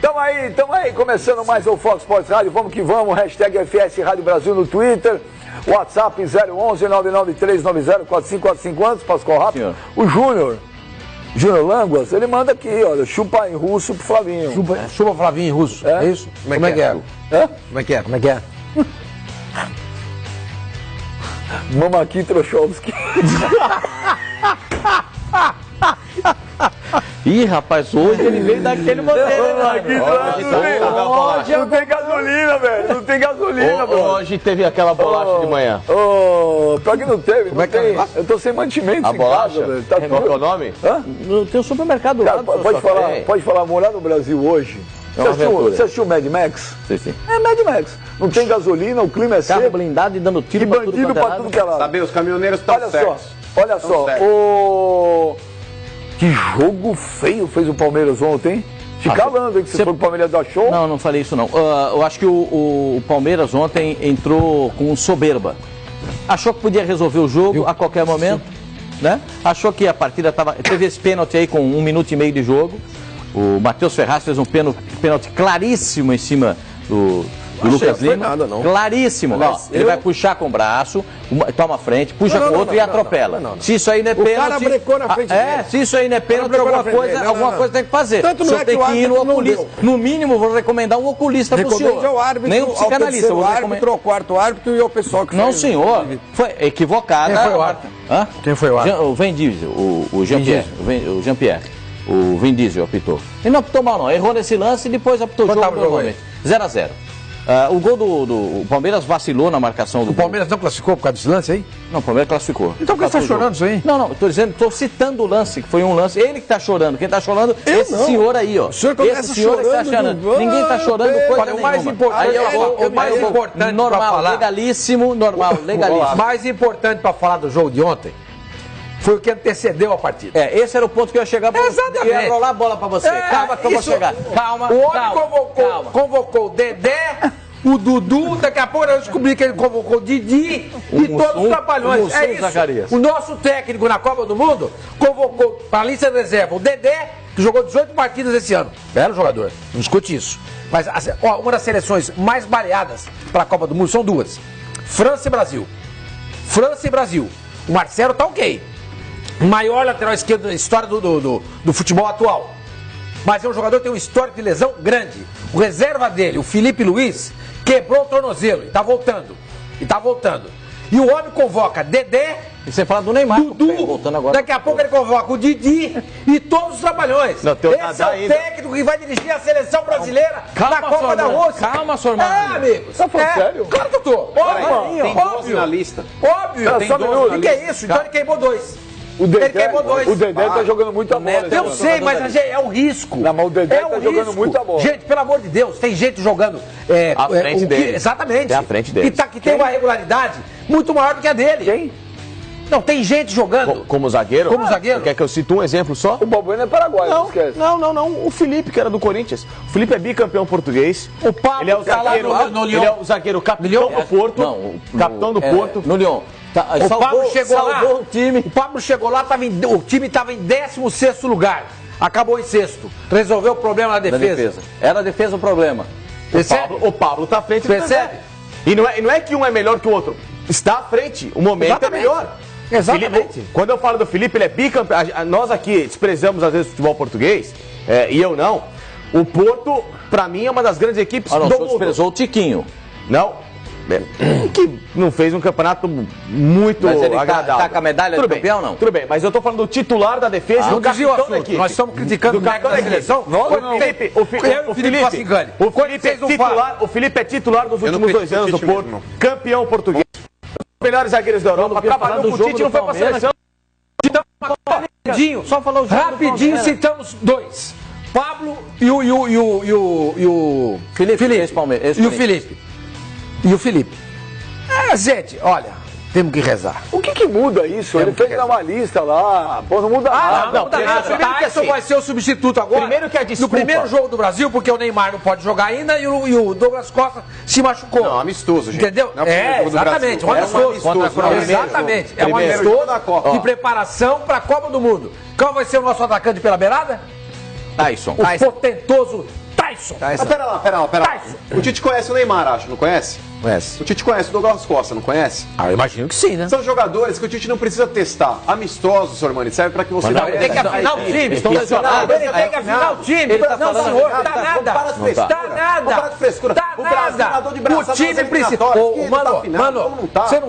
Tamo aí, começando mais o Fox Sports Rádio, vamos que vamos, hashtag FS Rádio Brasil no Twitter, WhatsApp 011-99390-4545, antes, Pascoal rápido, o Júnior Languas, ele manda aqui, olha, chupa em russo pro Flavinho. Chupa Flavinho em russo, é isso? Como é que é? Como é que é? Mamaqui Trochowski. Ih, rapaz, hoje ele veio daquele modelo. Não tem gasolina, velho. Não tem gasolina, velho. Hoje teve aquela bolacha de manhã. Pior que não teve. Como é que é? Eu tô sem mantimento em bolacha? casa, velho. Tá Qual que é o nome? Tem um supermercado lá. Pode falar, morar no Brasil hoje. Você assistiu Mad Max? Sim. É Mad Max. Não tem gasolina, o clima é seco. Carro blindado e dando tiro pra tudo que é lado. Saber, os caminhoneiros estão certos. Olha só. Que jogo feio fez o Palmeiras ontem. Te calando, hein, que você falou que o Palmeiras dá show. Não falei isso não. Eu acho que o Palmeiras ontem entrou com soberba. Achou que podia resolver o jogo a qualquer momento, né? Achou que a partida teve esse pênalti aí com 1 minuto e meio de jogo. O Matheus Ferraz fez um pênalti claríssimo em cima do Lucas Lima. Nada, não. Claríssimo. Ele vai puxar com o braço, toma a frente, puxa com o outro e atropela. Se isso aí não é pênalti. O cara brecou na frente dele. Se isso aí não é pênalti, alguma coisa tem que fazer. Tanto o senhor tem que ir no oculista. No mínimo, vou recomendar um oculista para o senhor. Ao árbitro, nem um psicanalista. O árbitro, ao quarto árbitro e ao pessoal que não, senhor. Foi equivocado. Quem foi o árbitro? Quem foi o árbitro? O Vin Diesel, o Jean-Pierre. O Jean-Pierre. O Vin Diesel apitou. Ele não apitou mal, não. Errou nesse lance e depois apitou o jogo normalmente. 0-0. O gol do Palmeiras vacilou na marcação do O Palmeiras não classificou por causa desse lance aí? Não, o Palmeiras classificou. Então por que você está chorando isso aí? Não, estou citando o lance, que foi um lance. Ele que está chorando. Quem está chorando é esse senhor aí, ó. Esse senhor que está chorando. Ninguém está chorando coisa nenhuma. O mais importante, o mais importante normal, legalíssimo. O mais importante para falar do jogo de ontem foi o que antecedeu a partida. Esse era o ponto que eu ia chegar. Exatamente. Eu ia rolar a bola pra você. Calma que eu vou chegar. Calma. O homem convocou o Dedé, o Dudu, daqui a pouco eu descobri que ele convocou o Didi e todos os trapalhões. É isso. Zacarias. O nosso técnico na Copa do Mundo convocou para a lista de reserva o Dedé, que jogou 18 partidas esse ano. Belo jogador, não discute isso. Mas uma das seleções mais baleadas para a Copa do Mundo são duas: França e Brasil. França e Brasil. O Marcelo tá ok. Maior lateral esquerdo da história do futebol atual. Mas é um jogador que tem um histórico de lesão grande. O reserva dele, o Felipe Luiz, quebrou o tornozelo e tá voltando. E o homem convoca Dedé, e você fala do Neymar, Dudu, voltando agora. Daqui a pouco ele convoca o Didi e todos os trabalhões. Não, esse é o técnico que vai dirigir a seleção brasileira na Copa da Rússia. Calma, senhor Marcos. Amigos. Você tá falando sério? Claro que eu tô. Tem 12 na lista. Óbvio. O que é isso? Então ele queimou 2. Ele queimou 2. O Dedé tá jogando muita bola. Eu sei, mas é um risco. Não, mas o Dedé tá jogando muita bola. Gente, pelo amor de Deus, tem gente jogando à frente dele. Exatamente. À frente dele. Que tem uma regularidade muito maior do que a dele. Quem? Não, tem gente jogando. Como zagueiro? Como zagueiro. Quer que eu cite um exemplo só? O Balbuena é paraguaio, não esquece. Não. O Felipe, que era do Corinthians. O Felipe é bicampeão português. O Pablo ele é o zagueiro, no ele é o zagueiro capitão do Porto. Capitão do Porto. No Lyon. O Pablo chegou lá. O time. O Pablo chegou lá, o time estava em 16º lugar. Acabou em 6º. Resolveu o problema na defesa. Era a defesa o problema. Percebe? O Pablo tá à frente. Percebe? E não é que um é melhor que o outro. Está à frente. O momento é melhor. Exatamente. Felipe, quando eu falo do Felipe, ele é bicampeão. Nós aqui desprezamos às vezes o futebol português, e eu não. O Porto, pra mim, é uma das grandes equipes do mundo. Desprezou o Tiquinho. Não. Que não fez um campeonato muito agradável. Tá com a medalha de campeão, não? Tudo bem, mas eu tô falando do titular da defesa, do capitão da equipe. Nós estamos criticando o técnico da seleção. O Felipe é titular dos últimos 2 anos do Porto, campeão português. Os melhores zagueiros da Europa, trabalhou com o Tite, não foi pra seleção. Rapidinho citamos 2. Pablo e o Felipe. E o Felipe. Gente, olha, temos que rezar. O que muda isso? Ele fez uma lista lá. Pô, não muda nada. Não muda nada. Tyson vai ser o substituto agora. Primeiro que a desculpa. No primeiro jogo do Brasil, porque o Neymar não pode jogar ainda e o Douglas Costa se machucou. Não, amistoso, gente. Entendeu? Exatamente. Um amistoso. Exatamente. É um amistoso de preparação para a Copa do Mundo. Qual vai ser o nosso atacante pela beirada? Tyson. O potentoso Tyson. Mas pera lá. Tyson. O Tite conhece o Neymar, acho, não conhece? Conhece. O Tite conhece o Douglas Costa, não conhece? Ah, eu imagino que sim, né? São jogadores que o Tite não precisa testar. Amistosos, senhor Mani, serve pra que você... Não, ele tem que afinar o time. Estão lesionados. Ele tem que afinar o time. Ele tá Não, falando senhor, a tá verdade. nada. Para de frescura. Tá nada. Para de frescura. Tá O Brasil nada. nadou de braçada O time nas precisa. eliminatórias. Ô, Que não tá afinado, Mano, como não tá? você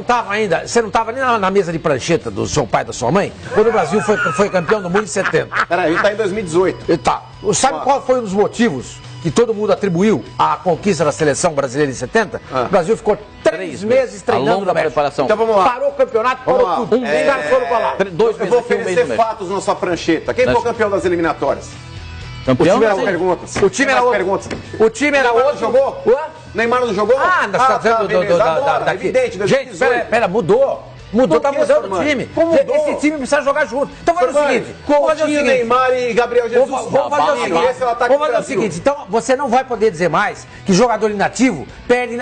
não tava nem na mesa de prancheta do seu pai e da sua mãe, quando o Brasil foi campeão do mundo em 70. Peraí, a gente tá em 2018. E tá. Sabe qual foi um dos motivos que todo mundo atribuiu à conquista da seleção brasileira em 70? O Brasil ficou 3 meses treinando ao longo da no México. preparação. Então vamos lá. Parou o campeonato, parou Vamos lá. tudo. Os caras foram pra lá. 2 Eu meses vou aqui, 1 mês no oferecer México. fatos na sua prancheta. Quem foi o campeão das eliminatórias? O Campeão? time era Sim. perguntas. O time era Mais outro. perguntas. O time era Neymar outro. não jogou? Ué? Neymar não jogou? Ah, nós estamos dizendo beleza. Agora, daqui. evidente, Gente, 2018. pera, mudou. Mudou, Por tá que, mudando o Sormani? time. Como mudou? Esse time precisa jogar junto. Então vamos fazer o seguinte. Vamos fazer o Coutinho, seguinte. Neymar e Gabriel Jesus. Vamos fazer o seguinte. Esse é o ataque Vamos do fazer o Brasil. seguinte. Então você não vai poder dizer mais que jogador inativo perde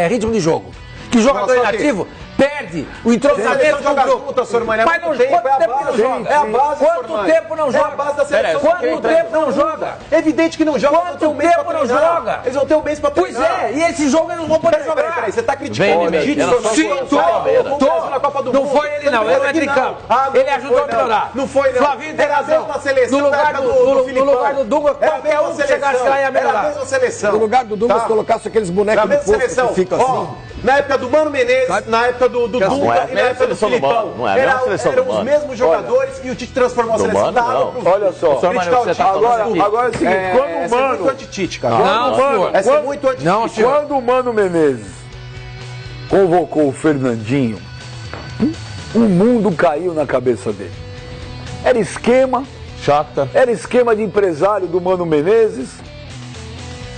ritmo de jogo. Que jogador Nossa, inativo perde o entrosamento Seleção do joga grupo. junto, senhor Mané, Mas não, muito tempo, quanto é a tempo que não base, joga? é a base, senhor Quanto Mané. tempo não É joga? a base da seleção. Quanto tempo não joga? Evidente que não joga. Quanto eles vão ter um mês tempo pra não treinar. joga? Eles vão ter um mês pra Pois treinar. é, e esse jogo eles não vão poder jogar. Peraí, você tá Vem, criticando o Neymar, Tite, ela senhor só Sim, Mané. tô. Na Copa do Não Mundo. foi ele não, ele não entra em campo. Ele ajudou a melhorar. Não foi não. Flavinho tem Era a razão. mesma seleção No lugar da época do Filipão. lugar do Dunga, Era a qualquer mesma um que chegasse seleção. lá ia melhorar. Era a mesma seleção. No lugar do Dunga, Tá. se colocasse aqueles Era bonecos a de mesma posto seleção. que ficam Ó, assim. na época do Mano Menezes, na época do Dunga Não é a e na mesma época do seleção do Filipão. Mano, não é a mesma seleção Eram do os Mano. mesmos jogadores e o Tite transformou a Do seleção. Mano, Dava não. pro- Olha só. Senhor Mané, criticar o você Tite. tá falando Agora, aqui. agora é o seguinte, quando o Essa é muito Mano... anti-Tite, cara. Não, senhor. Essa é Quando- muito anti-Tite. Não, senhor. Quando o Mano Menezes convocou o Fernandinho, o mundo caiu na cabeça dele. Era esquema de empresário do Mano Menezes.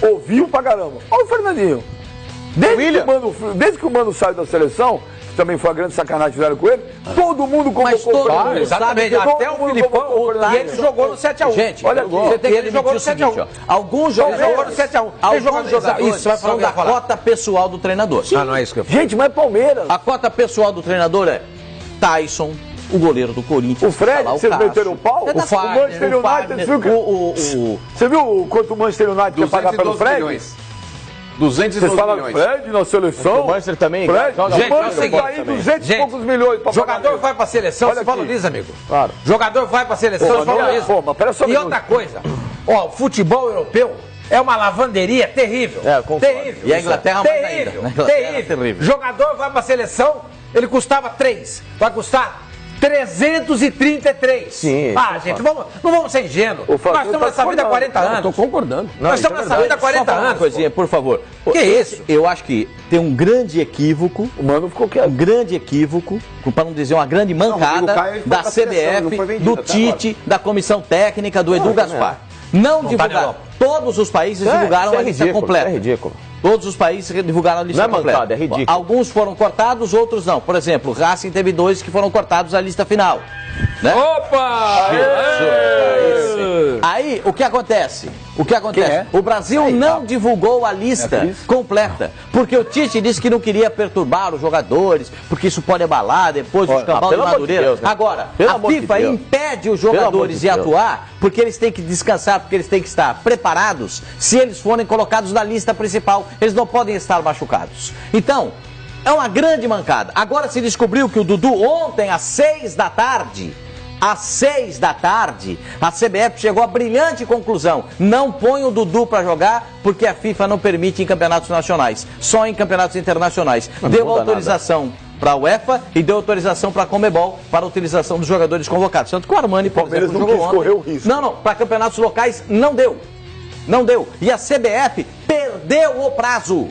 Ouviu pra caramba. Olha o Fernandinho. Desde que o Mano saiu da seleção, que também foi a grande sacanagem que fizeram com ele, todo mundo Mas convocou todo o mundo Fernandinho. Exatamente, Todo até o mundo Filipão, convocou o e Fernandinho. ele jogou no 7x1. Gente, Olha aqui, você tem que ele jogou no admitir o seguinte, 7x1. ó. Alguns jogadores, jogou no 7x1. Ele jogou no alguns jogadores Isso, vai falar são o que eu da ia falar. cota pessoal do treinador. Ah, não é isso que eu falo. Gente, mas Palmeiras. A cota pessoal do treinador é Tyson, o goleiro do Corinthians. O Fred, tá lá, vocês Cássio. meteram o pau? É da O Manchester Fagner, United, viu que- Você viu quanto o Manchester United quer pagar pelo 212 Fred? milhões. Vocês 212 falam milhões. Fred na seleção? O Manchester também Fred, joga o Gente, é o Manchester seguinte, tá aí 200 e gente, poucos milhões pra pagar Jogador nele. vai pra seleção, Olha você aqui. valoriza, amigo. Claro. Jogador vai pra seleção, Pô, você valoriza. pô, mas pera só um E minuto. outra coisa, ó, o futebol europeu é uma lavanderia terrível. É, concordo. Terrível. E a Inglaterra mais ainda. terrível, Na Inglaterra é terrível. terrível. Jogador vai pra seleção, ele custava 3, vai custar 333. Sim, Ah, gente, não vamos ser ingênuos. O Nós Fabinho estamos tá nessa vida há 40 discordando. anos. Tô concordando. Nós estamos nessa vida há 40 Só falar uma anos. coisinha, por favor. Que isso? Eu acho que tem um grande equívoco, O Mano ficou quieto. para não dizer uma grande Não, o Rodrigo mancada Caio foi da pra seleção, não CBF, foi vendido do até Tite, da comissão técnica, do Edu Gaspar. Não tá na divulgaram. Europa. Todos os países divulgaram isso é a lista ridículo, completa. isso é ridículo. Todos os países divulgaram a lista Não é completa. mancada, é ridículo. Alguns foram cortados, outros não. Por exemplo, o Racing teve 2 que foram cortados da lista final. Né? Opa! Aí, o que acontece? O Brasil não divulgou a lista completa, porque o Tite disse que não queria perturbar os jogadores, porque isso pode abalar depois do escambau de pelo amor de Madureira. Deus, né? Agora, Pelo a amor de FIFA Deus. impede os Pelo amor jogadores de de Deus. atuar, porque eles têm que descansar, porque eles têm que estar preparados se eles forem colocados na lista principal. Eles não podem estar machucados. Então, é uma grande mancada. Agora se descobriu que o Dudu ontem às 6 da tarde, a CBF chegou à brilhante conclusão: não põe o Dudu para jogar porque a FIFA não permite em campeonatos nacionais, só em campeonatos internacionais. Deu autorização para a UEFA e deu autorização para a Conmebol para a utilização dos jogadores convocados. Tanto que o Armani, por Palmeiras exemplo, não jogou quis ontem. correr o risco. Não, para campeonatos locais não deu. Não deu. E a CBF perdeu o prazo.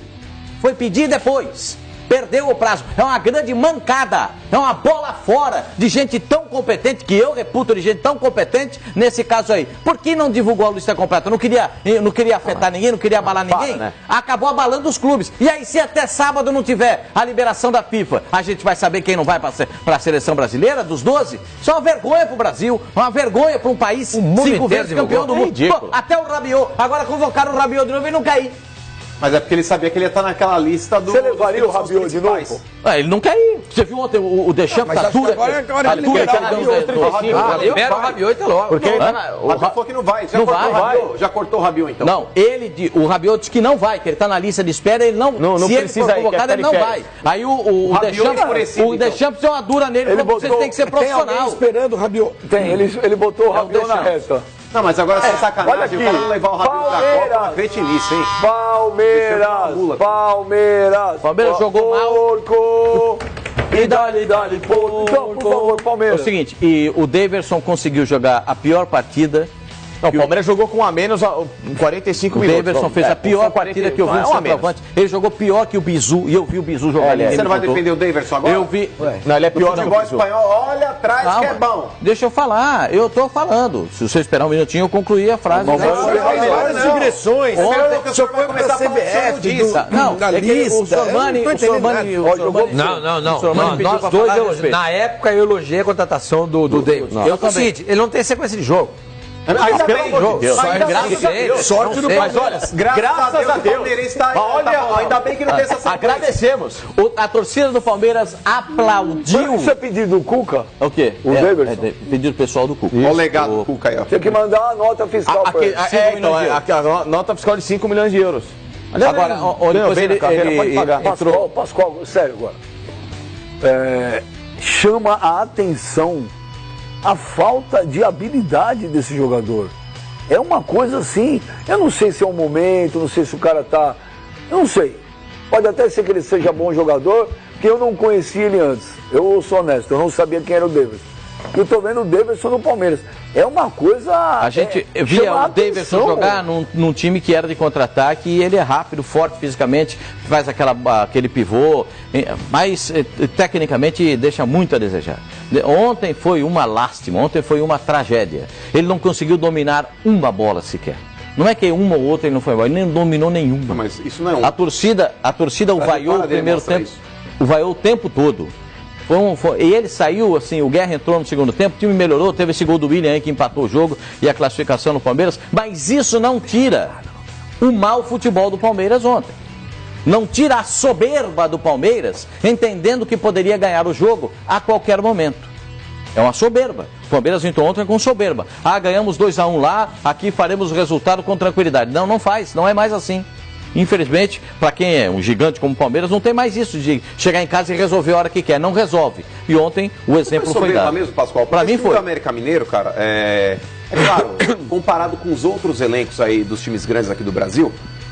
Foi pedir depois. Perdeu o prazo. É uma grande mancada. É uma bola fora de gente tão competente, que eu reputo de gente tão competente nesse caso aí. Por que não divulgou a lista completa? Não queria afetar ninguém, não queria abalar ninguém? né? Acabou abalando os clubes. E aí, se até sábado não tiver a liberação da FIFA, a gente vai saber quem não vai para a seleção brasileira, dos 12? Isso é uma vergonha pro Brasil, uma vergonha para um país mundo 5 inteiro vezes campeão divulgou. do mundo. É ridículo. Pô, até o Rabiot. Agora convocaram o Rabiot de novo e não cair. Mas é porque ele sabia que ele ia estar naquela lista do... Você levaria o Rabiot de novo? Ele não quer ir. Você viu ontem o Deschamps tá duro? Libera o Rabiot e logo. Porque o Rabiot falou que não vai. Já cortou o Rabiot, então? Não, o Rabiot disse que não vai, que ele tá na lista de espera, ele não se ele for convocado, ele não vai. Aí o Deschamps deu uma dura nele, você tem que ser profissional. Tem alguém esperando o Rabiot. Tem, ele botou o Rabiot na reta. Não, mas agora sem sacanagem, olha aqui. o cara não levar o Rabiot da Copa, não acredite nisso, hein? Palmeiras jogou mal. E dali, porco. Então, por favor, É Palmeiras. o seguinte, e o Daverson conseguiu jogar a pior partida. Não, o Palmeiras jogou com a menos 45 minutos. O Daverson fez a pior partida que eu vi no centroavante. Ele jogou pior que o Bizu, e eu vi o Bizu jogar ali. Você não vai defender o Daverson agora? Eu vi. Não, ele é pior O que o futebol Bizu. espanhol, olha atrás que é bom. Deixa eu falar, eu tô falando. Se você esperar um minutinho, eu concluí a frase. Várias digressões. Ontem o senhor vai começar a falar disso. Não, da é que o lista. Sormani... Não. Nós dois, na época, eu elogiei a contratação do Davidson. Eu também. Ele não tem sequência de jogo. Ainda bem, Sorte do Mas olha, graças a Deus. Olha, ainda bem que não tem essa sequência. Agradecemos. A torcida do Palmeiras aplaudiu. Isso é pedido do Cuca? O quê? O Daverson? Pedido pessoal do Cuca. Olha o legado do Cuca aí, ó. Tem que mandar a nota fiscal pra ele. A nota fiscal de 5 milhões de euros. Agora, depois ele pode pagar. Pascoal, sério agora. Chama a atenção a falta de habilidade desse jogador. É uma coisa assim, eu não sei se é um momento, não sei se o cara tá... Eu não sei. Pode até ser que ele seja bom jogador, porque eu não conhecia ele antes. Eu sou honesto, eu não sabia quem era o Daverson. Eu tô vendo o Daverson no Palmeiras. É uma coisa... A gente via o Daverson jogar num time que era de contra-ataque e ele é rápido, forte fisicamente, faz aquele pivô, mas tecnicamente deixa muito a desejar. Ontem foi uma lástima, ontem foi uma tragédia. Ele não conseguiu dominar uma bola sequer. Não é que uma ou outra ele não foi embora, ele nem dominou nenhuma. Não, mas isso não é um... A torcida o vaiou o primeiro tempo, o vaiou o tempo todo. E ele saiu, assim, o Guerra entrou no segundo tempo, o time melhorou, teve esse gol do William aí que empatou o jogo e a classificação no Palmeiras, mas isso não tira o mau futebol do Palmeiras ontem. Não tira a soberba do Palmeiras, entendendo que poderia ganhar o jogo a qualquer momento. É uma soberba. O Palmeiras entrou ontem com soberba. Ganhamos 2-1 lá, aqui faremos o resultado com tranquilidade. Não faz, não é mais assim. Infelizmente, para quem é um gigante como o Palmeiras, não tem mais isso de chegar em casa e resolver a hora que quer. Não resolve. E ontem o exemplo foi dado. Mesmo, Pascoal? Para mim foi. O América Mineiro, cara, é claro, comparado com os outros elencos aí dos times grandes aqui do Brasil,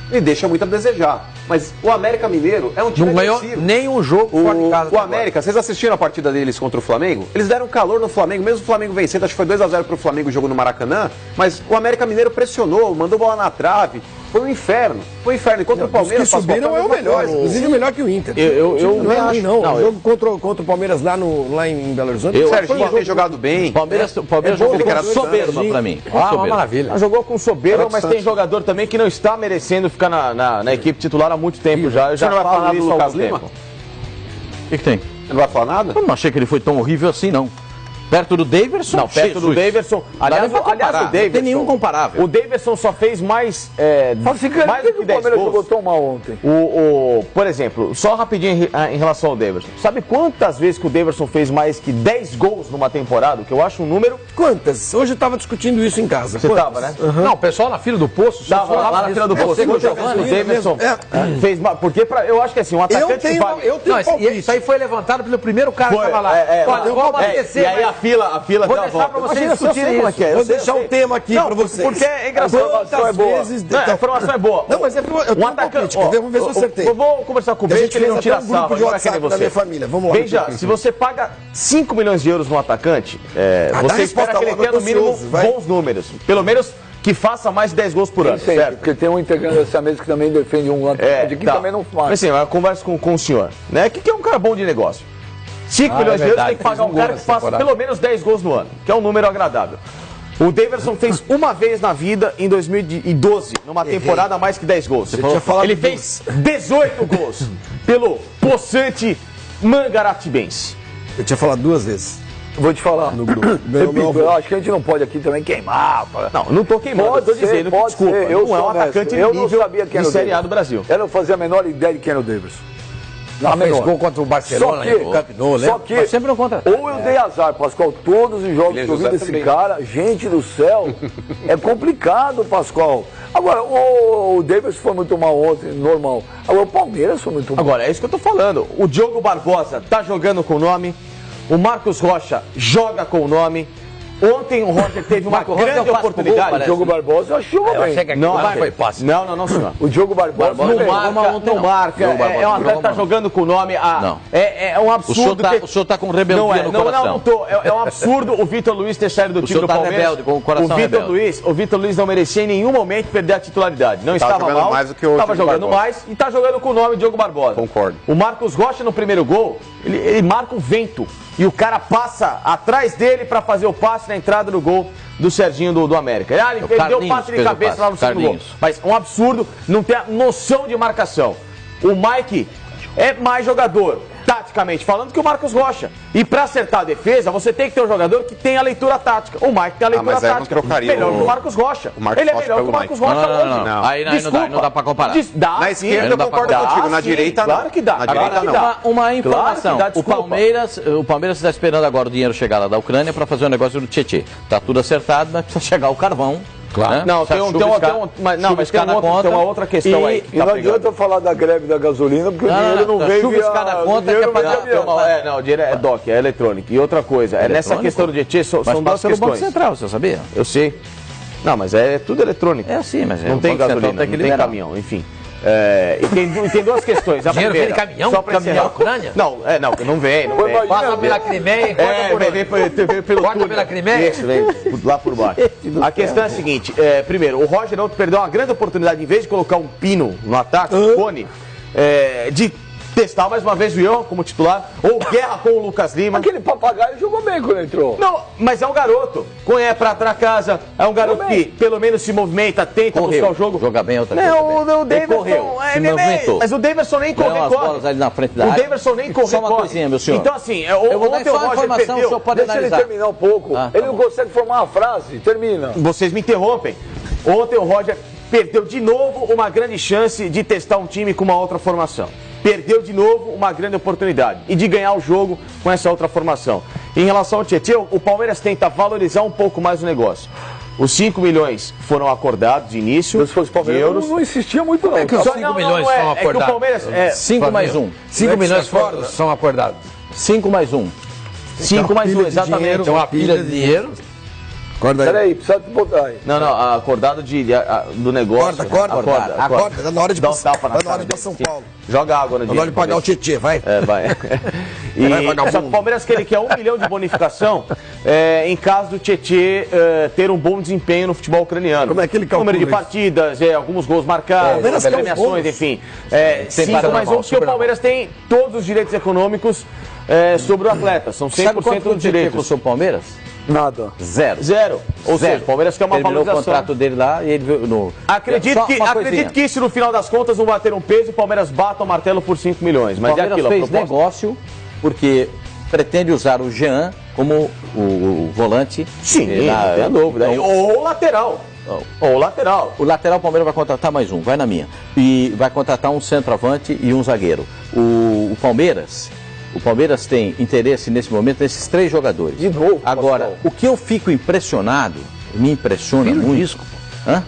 ele deixa muito a desejar. Mas o América Mineiro é um time não ganhou nenhum jogo fora de casa. O América, vocês assistiram a partida deles contra o Flamengo? Eles deram calor no Flamengo, mesmo o Flamengo vencendo, acho que foi 2-0 pro Flamengo o jogo no Maracanã, mas o América Mineiro pressionou, mandou bola na trave. Foi um inferno. Foi um inferno. Enquanto o Palmeiras... Os que subiram é o melhor. Inclusive melhor que o Inter. Não é ruim, não. O jogo contra o Palmeiras lá em Belo Horizonte. O Serginho tem jogado bem. Palmeiras jogou com soberba pra mim. Uma maravilha. Jogou com soberba, mas tem jogador também que não está merecendo ficar na equipe titular há muito tempo já. Eu já não vai falar isso do há Lucas algum Lima? tempo. O que tem? Você não vai falar nada? Eu não achei que ele foi tão horrível assim, não. Perto do Daverson? Não, perto do Daverson. Aliás, o Daverson. Não tem nenhum comparável. O Daverson só fez mais mais do que o 10 Palmeiras gols. jogou tão mal ontem. Por exemplo, só rapidinho em relação ao Daverson. Sabe quantas vezes que o Daverson fez mais que 10 gols numa temporada? Que eu acho um número... Quantas? Hoje eu estava discutindo isso em casa. Você estava, né? Não, o pessoal na fila do poço... Tava lá na fila do poço. O Daverson fez mais... Porque eu acho que assim, um atacante... Eu tenho palpite. Isso aí foi levantado pelo primeiro cara que estava lá. Olha, vou abastecer. E aí a fila vou deixar pra vocês discutirem como é que é. Vou deixar um tema aqui pra vocês. Porque é engraçado. A informação é boa. Não, mas eu tenho um palpite. Vamos ver se eu acertei. Eu vou conversar com o Benja, que ele não tira sarro. De WhatsApp da minha família. Vamos lá. Benja, se você paga 5 milhões de euros no atacante, você espera que ele tenha no mínimo bons números. Pelo menos que faça mais de 10 gols por ano, certo? Porque tem um integrante dessa mesa que também defende um atacante que também não faz. Assim, eu converso com o senhor, né? Que é um cara bom de negócio. 5 milhões de euros tem que pagar um cara que faça pelo menos 10 gols no ano, que é um número agradável. O Daverson fez uma vez na vida em 2012, numa temporada mais que 10 gols. Ele fez 18 gols pelo Poçante Mangaratibense. Eu tinha falado 2 vezes. Vou te falar. No grupo. Repito, eu acho que a gente não pode aqui também queimar. Não tô queimando, eu tô dizendo que, desculpa, eu não é um atacante eu nível não sabia quem era de o Série A Daverson. do Brasil. Eu não fazia a menor ideia de quem era o Daverson. Não, fez gol contra o Barcelona, no Camp Nou, só que Mas sempre não contra. ou eu dei azar, Pascoal, todos os jogos que eu vi desse cara, gente do céu, é complicado, Pascoal. Agora, o Daverson foi muito mal ontem, normal. Agora, o Palmeiras foi muito mal. Agora, é isso que eu tô falando. O Diogo Barbosa tá jogando com o nome, o Marcos Rocha joga com o nome. Ontem o Roger teve uma grande oportunidade. O Diogo Barbosa eu achei Eu bem. achei que Não, aquilo foi passe. não, senhor. O Diogo Barbosa Não marca. É um atleta que tá jogando com o nome. Não. É um absurdo. O senhor tá com rebeldia no coração. Não tô. É um absurdo o Vitor Luiz ter saído do time do tá Palmeiras. rebelde, com o coração O Vitor Luiz não merecia em nenhum momento perder a titularidade. Não estava jogando mal, mais do que o estava Diogo jogando Barbosa. mais e tá jogando com o nome Diogo Barbosa. Concordo. O Marcos Rocha no primeiro gol, ele marca o vento. E o cara passa atrás dele para fazer o passe na entrada do gol do Serginho do América. Ele deu o passe de cabeça lá no segundo gol. Mas um absurdo, não tem a noção de marcação. O Mike é mais jogador, taticamente falando, que o Marcos Rocha. E para acertar a defesa, você tem que ter um jogador que tem a leitura tática. O Mike tem a leitura mas aí eu não tática. trocaria Melhor que o Marcos Rocha. o Marcos Ele é Rocha melhor que o pelo Marcos Mike. Rocha hoje. Não. Aí não dá pra comparar. Na esquerda eu concordo contigo, na direita não. Claro que dá. Na direita não. Uma informação. Claro que dá, o Palmeiras está esperando agora o dinheiro chegar lá da Ucrânia para fazer o negócio do Tietê. Tá tudo acertado, mas precisa chegar o carvão. Claro. Né? Não, tem uma outra questão aí. E não adianta falar da greve da gasolina, porque o dinheiro não veio chuviscar na conta, que é pra O dinheiro é DOC, é eletrônico. E outra coisa, nessa questão do Tietê, são duas pelo Banco questões. Central, você sabia? Eu sei. Não, mas é tudo eletrônico. É sim, mas Não tem gasolina, não tem caminhão, enfim. E tem duas questões. A Dinheiro primeira, vem de caminhão? só pra Caminhão encerrar. da Ucrânia? Não vem. Passa pela Crimeia e corta Vem pelo Corta túnel. pela Crimeia? Isso, vem lá por baixo. A questão é a seguinte: primeiro, o Roger ontem perdeu uma grande oportunidade, em vez de colocar um pino no ataque, um cone, de testar mais uma vez o Ian como titular, ou guerra com o Lucas Lima. Aquele papagaio jogou bem quando entrou. Não, mas é um garoto. Conhece pra trás casa, é um garoto que pelo menos se movimenta, tenta buscar o jogo. Joga bem outra coisa. Não, o Daverson correu, se nem- movimentou. mas o Daverson nem Ganhou corre, as bolas ali na frente da O área. Daverson nem corre, Só uma coisinha, meu senhor. Então assim, Eu vou dar ontem só o uma Roger informação, o senhor perdeu. pode Deixa ele analisar. terminar um pouco. Tá Ele não bom. consegue formar uma frase. Termina. Vocês me interrompem. Ontem o Roger perdeu de novo uma grande chance de testar um time com uma outra formação. Perdeu de novo uma grande oportunidade e de ganhar o jogo com essa outra formação. Em relação ao Tietê, o Palmeiras tenta valorizar um pouco mais o negócio. Os 5 milhões foram acordados de início. Se fosse o de Palmeiras, euros. não insistia muito não. que os 5 milhões são É que o acordados? Palmeiras 5 mais 1. 5 milhões são acordados. 5 mais 1. 5 mais 1, exatamente. Tem uma pilha de dinheiro. Acorda aí. Peraí, precisa botar aí. Não, acordado do negócio. Acorda. Tá na hora de Dá um passar. tapa na Tá na hora cara de ir pra São dele. Paulo. Joga água no Tá na hora de pagar o Tietê, vai. Vai. Vai, vagabundo. Só que o Palmeiras quer um milhão de bonificação em caso do Tietê ter um bom desempenho no futebol ucraniano. Como é que ele calcula Número de isso? partidas, alguns gols marcados, Palmeiras quer os premiações, bônus. enfim. Sem 5 parada mais normal, 1, porque o super Palmeiras tem todos os direitos econômicos sobre o atleta. São 100% Sabe quanto dos o Tietê direitos. custou o Palmeiras? Nada. Zero. Ou seja, o Palmeiras quer uma Terminou o valorização. contrato dele lá e ele veio no... Acredito Só uma coisinha. que isso, no final das contas, não vai ter um peso e o Palmeiras bata o martelo por 5 milhões. O Mas é Palmeiras aquilo, a fez proposta. negócio porque pretende usar o Jean como o volante. Sim, não tem dúvida. Ou lateral. Ou lateral. O lateral o Palmeiras vai contratar mais um, vai na minha. E vai contratar um centroavante e um zagueiro. O Palmeiras tem interesse nesse momento nesses 3 jogadores. De novo, Agora, Pascoal. o que eu fico impressionado, me impressiona Vira o muito. disco. Hã?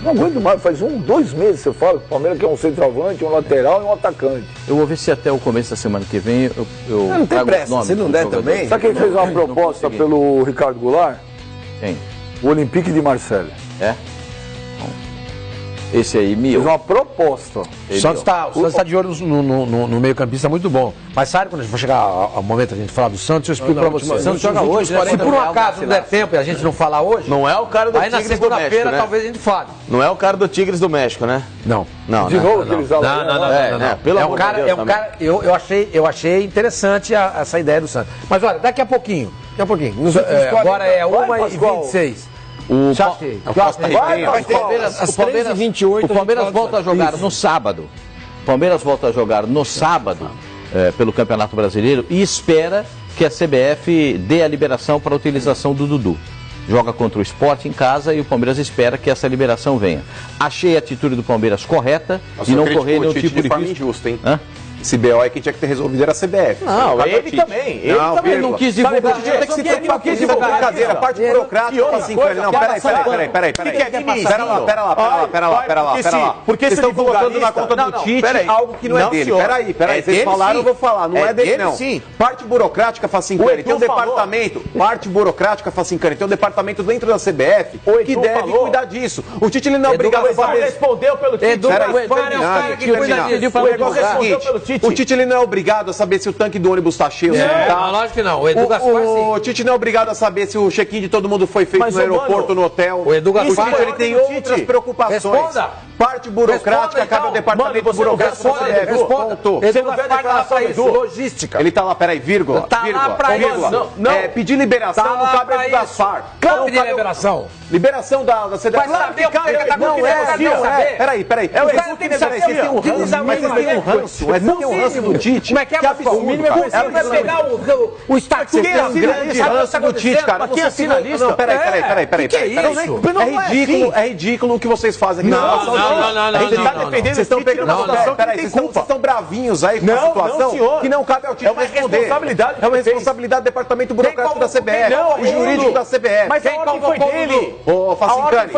Não aguento mais, faz 2 meses você fala que o Palmeiras quer um centroavante, um lateral e um atacante. Eu vou ver se até o começo da semana que vem eu Não tem trago os pressa, nomes se não dos der jogadores. também. Sabe quem fez uma Não proposta consegui. pelo Ricardo Goulart? Quem? O Olympique de Marseille. É? Esse aí, Fez uma proposta. O Santos está de olho no meio-campista muito bom. Mas sabe quando for chegar ao momento a gente falar do Santos, eu explico para você. O Santos joga hoje, né? Se por um acaso não der tempo e a gente não falar hoje, Não é o cara do aí na Tigres do México, segunda-feira né? talvez a gente fale. Não é o cara do Tigres do México, né? Não. Não, De né? novo aqueles Não. Pelo É um amor cara, de Deus, é um cara. Eu achei interessante essa ideia do Santos. Mas olha, daqui a pouquinho. Daqui a pouquinho. Nos últimos 40, Agora é Vai, Pascoal. 1h26. O Vai, Às 3h28 o Palmeiras a gente volta a fala jogar disso. no sábado. O Palmeiras volta a jogar no sábado pelo Campeonato Brasileiro e espera que a CBF dê a liberação para a utilização do Dudu. Joga contra o Sport em casa e o Palmeiras espera que essa liberação venha. Achei a atitude do Palmeiras correta e não correr nenhum tipo de forma risco. injusta, hein? Hã? Esse BO aí que tinha que ter resolvido era a CBF. Não, ele também. Ele também não quis divulgar. Não quis divulgar. Brincadeira, parte burocrática. Assim, não, peraí. Pera lá. Porque vocês estão colocando na conta do Tite algo que não é dele. Peraí. Vocês falaram, eu vou falar. Não é dele, não. Parte burocrática, Facincani, tem um departamento. Parte burocrática, Facincani, tem um departamento dentro da CBF que deve cuidar disso. O Tite, ele não é obrigado a saber. Respondeu pelo Tite. O Tite ele não é obrigado a saber se o tanque do ônibus está cheio ou não tá. Lógico que não. O Edu Gaspar, sim. O Tite não é obrigado a saber se o check-in de todo mundo foi feito no aeroporto, no hotel. O Edu Gaspar, Tite ele tem outras preocupações. Responda. Parte burocrática, cabe ao departamento burocrático. Ponto. Edu Gaspar tá lá pra isso. Logística. Ele tá lá, peraí, vírgula. Tá lá pra isso. Pedir liberação não cabe ao Edu Gaspar. Pedir liberação. Liberação da CBF. Vai saber o que ele tá não é. Peraí. É o cara tem que saber. Mas vocês têm um ranço. Mas vocês têm um ranço do Tite. Como é que é, o mínimo é você vai pegar o status que é grande ranço do Tite, cara. Quem assina a lista? Não, peraí. Que é isso? É ridículo o que vocês fazem aqui. Não. Você está defendendo Vocês estão pegando uma situação que tem culpa. Vocês estão bravinhos aí com a situação que não cabe ao Tite responder. É uma responsabilidade do departamento burocrático da CBF, o jurídico da CBF. Mas quem foi dele? Ô, Facincani,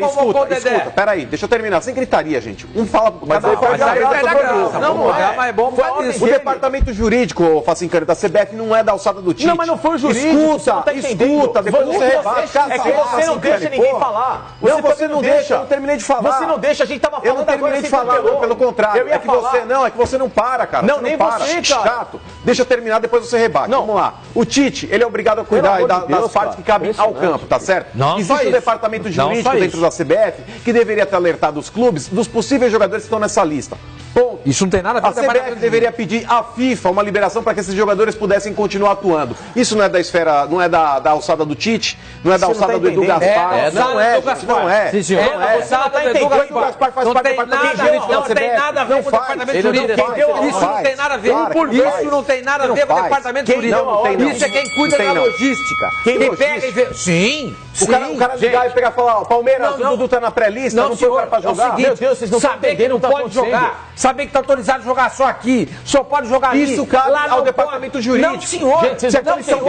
escuta. Peraí, deixa eu terminar. Sem gritaria, gente. Um fala pro cada um. Não é, mas é bom o departamento jurídico, Facincani, da CBF não é da alçada do Tite. Não, mas não foi o jurídico. Escuta, depois você rebaixa. É que você não deixa ninguém falar. Você não deixa. Eu não terminei de falar. Você não deixa, a gente tava falando. Eu não terminei de falar, pelo contrário. É que você não para, cara. Não, nem você, cara. Chato. Deixa eu terminar, depois você rebate. Vamos lá. O Tite, ele é obrigado a cuidar das partes que cabem ao campo, tá certo? Existe um departamento jurídico dentro da CBF que deveria ter alertado os clubes dos possíveis jogadores que estão nessa lista. Ponto. Isso não tem nada a ver com a CBF deveria pedir à FIFA uma liberação para que esses jogadores pudessem continuar atuando. Isso não é da esfera, não é da alçada do Tite, não é da alçada do Edu Gaspar. Não é. Sim, senhor. Não é. Você não tá entendendo. O Edu Gaspar faz parte do departamento jurídico da CBF. Não tem nada a ver com o departamento jurídico. Isso não tem nada a ver. Isso não tem nada a ver com o departamento jurídico. Isso é quem cuida da logística. Quem pega e vê. Sim. O cara ligar e pegar e falar, Palmeiras, o Dudu tá na pré-lista, não foi o cara pra jogar. Meu Deus, vocês não saber que não pode jogar. Saber que tá autorizado a jogar só aqui. Só pode jogar ali. Isso cabe ao departamento jurídico. Não, senhor. Se a comissão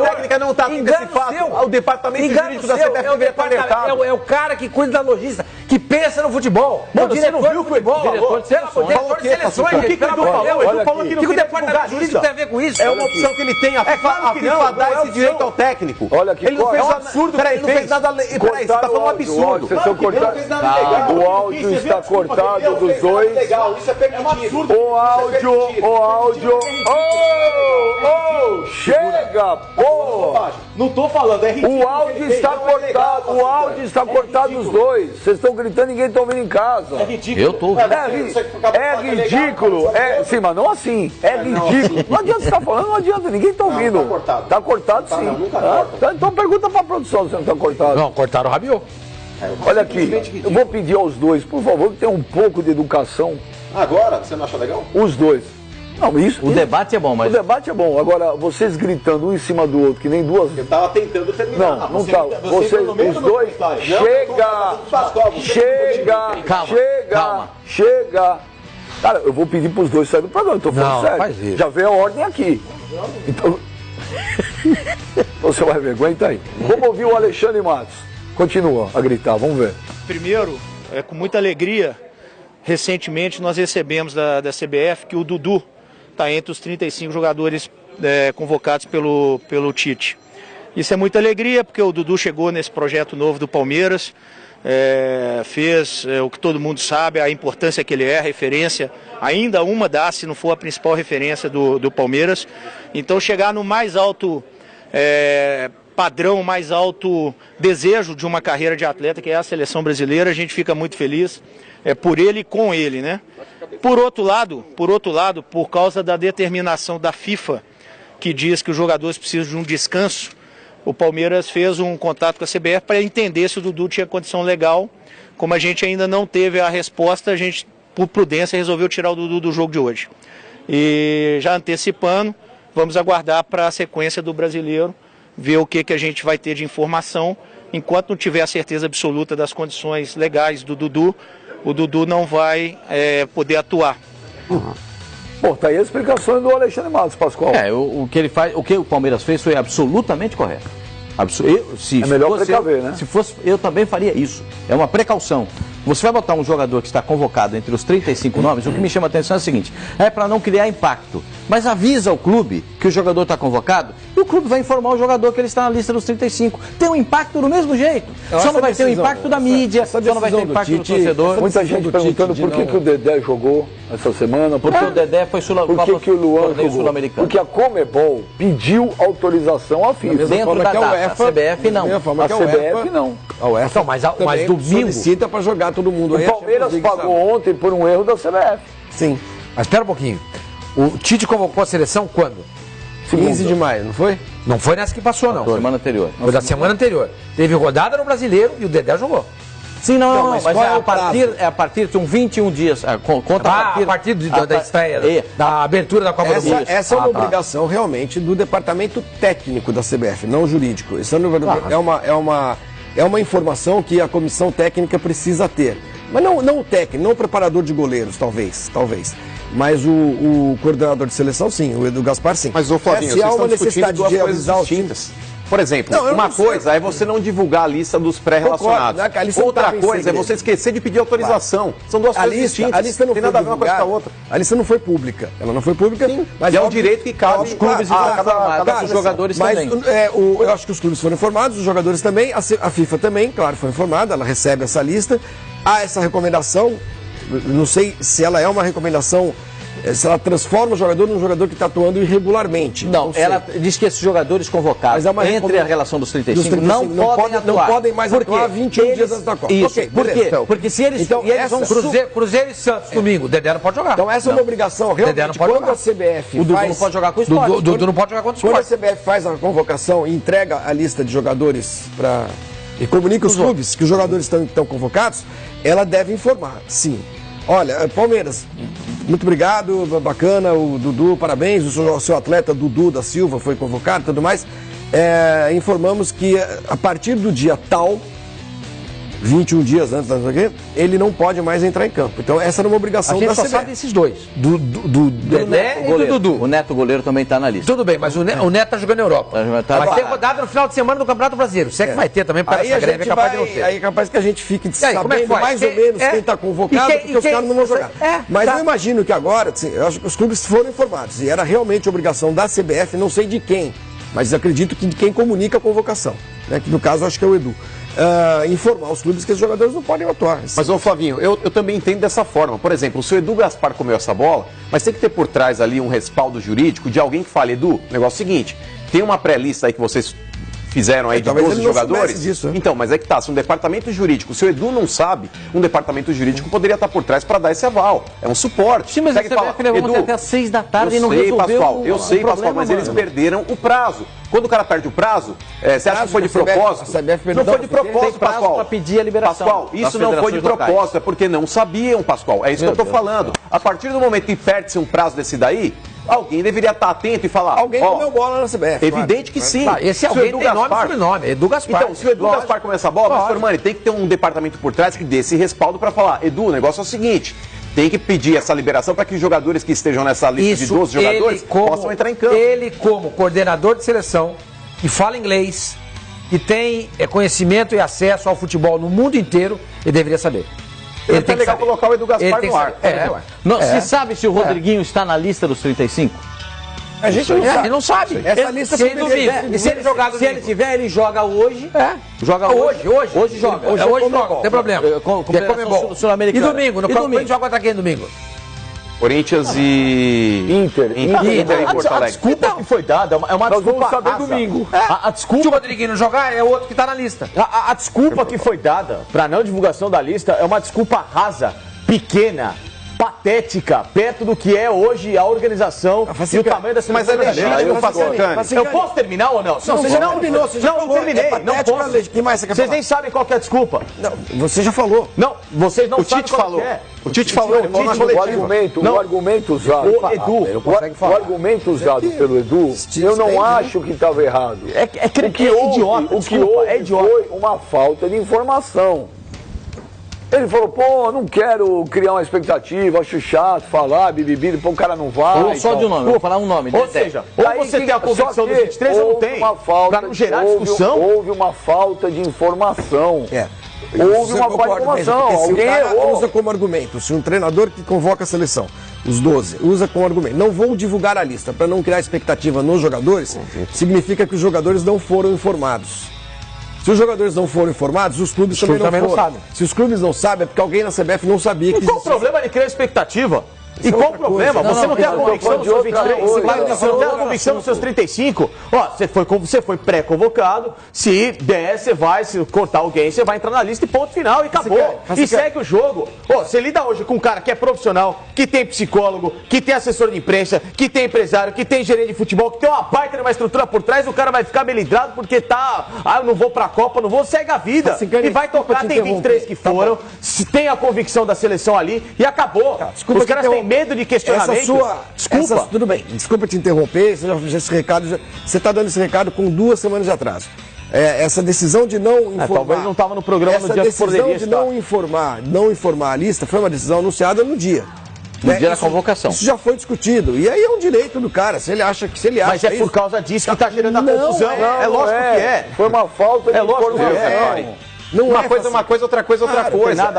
técnica não tá atenta a esse fato, o departamento jurídico da CBF deveria estar alertado. É o cara que cuida da logística, que pensa no futebol. Mano, você não viu que o diretor de seleções, o que o Edu falou? O Edu falou que não queria divulgar a lista. O que tem a ver com isso? É uma opção que ele tem. A FIFA dá esse direito ao técnico. Olha que ele não fez absurdo. Peraí, ele não fez nada. Peraí, você tá falando um absurdo. O áudio está cortado dos dois. Isso é permitido. O áudio. Chega, pô! Não tô falando, é ridículo. O áudio está cortado dos dois. Vocês estão gritando, ninguém está ouvindo em casa. É ridículo. Eu tô ouvindo. É ridículo. Sim, mas não assim. É ridículo. Não adianta você estar falando, não adianta, ninguém está ouvindo. Está cortado sim. Então pergunta para a produção se não está cortado. Não, cortaram o Rabiot. Olha aqui, eu vou pedir aos dois, por favor, que tenham um pouco de educação. Agora, você não acha legal? Os dois. Não, o debate é bom, mas... O debate é bom. Agora, vocês gritando um em cima do outro, que nem duas... Eu tava tentando terminar. Não estava. Vocês, os dois... Chega! Cara, eu vou pedir pros dois saírem do programa, eu tô falando sério. Faz isso. Já veio a ordem aqui. Então... Você vai ver, aguenta aí. Vamos ouvir o Alexandre Matos. Continua a gritar, vamos ver. Primeiro, com muita alegria, recentemente nós recebemos da CBF que o Dudu está entre os 35 jogadores convocados pelo Tite. Isso é muita alegria, porque o Dudu chegou nesse projeto novo do Palmeiras, fez o que todo mundo sabe, a importância que ele é, a referência, ainda uma das, se não for a principal referência do Palmeiras. Então chegar no mais alto padrão, mais alto desejo de uma carreira de atleta, que é a seleção brasileira, a gente fica muito feliz por ele e com ele, né? Por outro lado, por causa da determinação da FIFA, que diz que os jogadores precisam de um descanso, o Palmeiras fez um contato com a CBF para entender se o Dudu tinha condição legal. Como a gente ainda não teve a resposta, a gente, por prudência, resolveu tirar o Dudu do jogo de hoje. E já antecipando, vamos aguardar para a sequência do Brasileiro, ver o que a gente vai ter de informação. Enquanto não tiver a certeza absoluta das condições legais do Dudu, o Dudu não vai poder atuar. Pô, tá aí a explicação do Alexandre Matos, Pascoal. O que ele faz, o que o Palmeiras fez foi absolutamente correto. É melhor precaver, né? Se fosse, eu também faria isso. É uma precaução. Você vai botar um jogador que está convocado entre os 35 nomes, o que me chama a atenção é o seguinte, é para não criar impacto. Mas avisa o clube que o jogador está convocado e o clube vai informar o jogador que ele está na lista dos 35. Tem um impacto do mesmo jeito. Só não vai ter o impacto da mídia, só não vai ter o impacto do torcedor. Muita gente perguntando por que o Dedé jogou essa semana. Porque o Dedé foi Por que o Luan jogou? Sul-Americano. Porque a Comebol pediu autorização à FIFA. Dentro da data, a CBF não. A CBF não. A UEFA mas domingo solicita para jogar todo mundo. O Palmeiras pagou ontem por um erro da CBF. Sim. Mas espera um pouquinho. O Tite convocou a seleção quando? 15 de maio, não foi? Não foi nessa que passou, não. Semana anterior. Foi da semana anterior. Teve rodada no Brasileiro e o Dedé jogou. Sim, mas é a partir de 21 dias. Conta a partir da estreia, da abertura da Copa do Mundo. Essa é uma obrigação realmente do departamento técnico da CBF, não jurídico. Isso é uma informação que a comissão técnica precisa ter. Mas não o técnico, não o preparador de goleiros, talvez. Mas o coordenador de seleção, sim, o Edu Gaspar, sim. Mas, Flavinho, vocês estão discutindo duas coisas distintas. Por exemplo, uma coisa é você não divulgar a lista dos pré-relacionados. Outra coisa é você esquecer de pedir autorização. São duas coisas distintas. A lista não tem foi nada a ver uma coisa com a outra. A lista não foi pública. Ela não foi pública, sim, mas é um direito que cabe aos clubes e cada os jogadores também. Eu acho que os clubes foram informados, os jogadores também, a FIFA também, claro, foi informada, ela recebe essa lista. Há essa recomendação, não sei se ela é uma recomendação, se ela transforma o jogador num jogador que está atuando irregularmente. Não, ela diz que esses jogadores convocados entre a relação dos 35, não podem mais atuar 21 dias antes da Copa. Isso. Okay, por quê? Porque se eles, vão Cruzeiro e Santos domingo, o Dedé não pode jogar. Então essa é uma obrigação realmente. Quando a CBF o Dudu não pode jogar com o Sport. O Dudu não pode jogar com o Sport. Quando a CBF faz a convocação e entrega a lista de jogadores e comunica os clubes que os jogadores estão convocados, ela deve informar, sim. Olha, Palmeiras, muito obrigado, bacana, o Dudu, parabéns, o seu atleta Dudu da Silva foi convocado e tudo mais. Informamos que a partir do dia tal, 21 dias antes, ele não pode mais entrar em campo. Então essa era uma obrigação da CBF. A gente só sabe desses dois, do Dedé e do Dudu. O Neto goleiro também está na lista. Tudo bem, mas o Neto está jogando na Europa. Vai ter rodada no final de semana do Campeonato Brasileiro. Se é que vai ter também, para essa greve é capaz de não ter. Aí é capaz que a gente fique sabendo mais ou menos quem está convocado, porque os caras não vão jogar. Mas eu imagino que agora, eu acho que os clubes foram informados. E era realmente obrigação da CBF, não sei de quem, mas acredito que de quem comunica a convocação. Né, que no caso acho que é o Edu. Informar os clubes que os jogadores não podem atuar. Mas, Flavinho, eu também entendo dessa forma. Por exemplo, o seu Edu Gaspar comeu essa bola, mas tem que ter por trás ali um respaldo jurídico de alguém que fale, Edu, negócio é o seguinte, tem uma pré-lista aí que vocês fizeram aí de 12 jogadores. Disso, então, mas é que tá, se um departamento jurídico, se o Edu não sabe, um departamento jurídico poderia estar por trás para dar esse aval. É um suporte. Sim, mas a CBF levou até às 6 da tarde e não resolveu Eu sei, Pascoal, mas eles perderam o prazo. Quando o cara perde o prazo, você acha que foi de propósito? Não foi de propósito, Pascoal. Para pedir a liberação. Pascoal, isso não foi de propósito, é porque não sabiam, Pascoal. É isso que eu estou falando. A partir do momento que perde-se um prazo desse daí, alguém deveria estar atento e falar. Alguém comeu bola na CBF. Evidente que sim. Esse alguém tem nome e sobrenome, Edu Gaspar. Então, se o Edu Gaspar começa a bola, Pastor Mani, tem que ter um departamento por trás que dê esse respaldo para falar, Edu, o negócio é o seguinte, tem que pedir essa liberação para que os jogadores que estejam nessa lista de 12 jogadores possam entrar em campo. Ele, como coordenador de seleção, que fala inglês, que tem conhecimento e acesso ao futebol no mundo inteiro, ele deveria saber. Ele tem legal colocar o Edu Gaspar no ar. Você sabe se o Rodriguinho está na lista dos 35? A gente não sabe. Ele não sabe. Essa lista se ele domingo. E se ele jogar se ele tiver, ele joga hoje. Joga hoje. Hoje joga. Hoje joga. Não tem problema. E domingo? Ele joga contra quem domingo? Corinthians e Inter em Porto Alegre. A desculpa que foi dada é uma desculpa saber domingo. A desculpa se o Rodriguinho não jogar, é o outro que está na lista. A desculpa que foi dada para não divulgação da lista é uma desculpa rasa, pequena, patética, perto do que é hoje a organização e o tamanho da seleção brasileira. Eu posso terminar ou não? Não, você já terminou, você já falou. Terminei, não posso. Que mais você quer Vocês falar? nem sabem qual que é a desculpa. Não, você já falou. Não, vocês não O sabem Tite qual falou. que é. O Tite falou, ele falou na O coletiva. argumento usado. O Edu, O argumento usado pelo Edu, eu não acho que estava errado. o que houve, idiota. O que houve foi uma falta de informação. Ele falou, pô, não quero criar uma expectativa, acho chato falar, bibibi, depois o cara não vai. Falou só de um nome, vou falar um nome. Ou seja, ou você tem a convicção dos 23 ou não tem. Pra não gerar discussão. Houve uma falta de informação. Houve uma falta de informação. Alguém errou. Usa como argumento, se um treinador que convoca a seleção, os 12, usa como argumento, não vou divulgar a lista para não criar expectativa nos jogadores, significa que os jogadores não foram informados. Se os jogadores não foram informados, os clubes também não sabem. Se os clubes não sabem, é porque alguém na CBF não sabia que E qual o problema de criar expectativa? E qual o problema? Você não tem a convicção dos seus 23, você não tem a convicção dos seus 35. Ó, você foi pré-convocado, se der, você vai, se cortar alguém, você vai entrar na lista e ponto final, e acabou. E segue o jogo. Ó, você lida hoje com um cara que é profissional, que tem psicólogo, que tem assessor de imprensa, que tem empresário, que tem gerente de futebol, que tem uma baita de uma estrutura por trás, o cara vai ficar melidrado porque eu não vou pra Copa, não vou, segue a vida. E vai tocar, tem 23 que foram, se tem a convicção da seleção ali, e acabou. Os caras têm medo de questionamento. Desculpa. Tudo bem, desculpa te interromper, você está dando esse recado com 2 semanas de atraso. Essa decisão de não informar. Talvez não estava no programa no dia que poderia estar. Essa decisão de não informar a lista foi uma decisão anunciada no dia. No dia da convocação. Isso já foi discutido. E aí é um direito do cara. Se ele acha. Mas é por causa disso que está gerando a confusão. É lógico que é. Foi uma falta de informação. Uma coisa, outra coisa.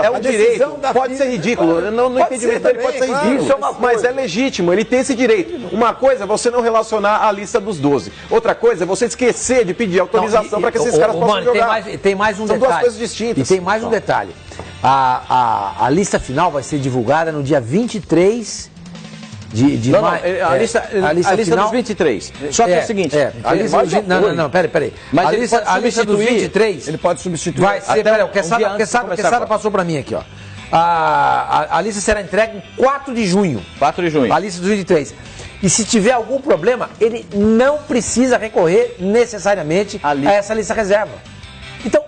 É um direito. Pode ser ridículo. No entendimento dele pode ser ridículo. Mas é legítimo, ele tem esse direito. Uma coisa é você não relacionar a lista dos 12. Outra coisa é você esquecer de pedir autorização para que esses caras possam jogar. Tem mais um São detalhe. duas coisas distintas. E tem mais um detalhe. A lista final vai ser divulgada no dia 23 de maio. A lista final, dos 23. Só que é o seguinte. A lista dos, não, peraí. Mas a lista dos 23. Ele pode substituir. Vai ser. Peraí, o Quesada passou para mim aqui, ó. A lista será entregue em 4 de junho. 4 de junho. A lista dos 23. E se tiver algum problema, ele não precisa recorrer necessariamente a essa lista reserva. Então,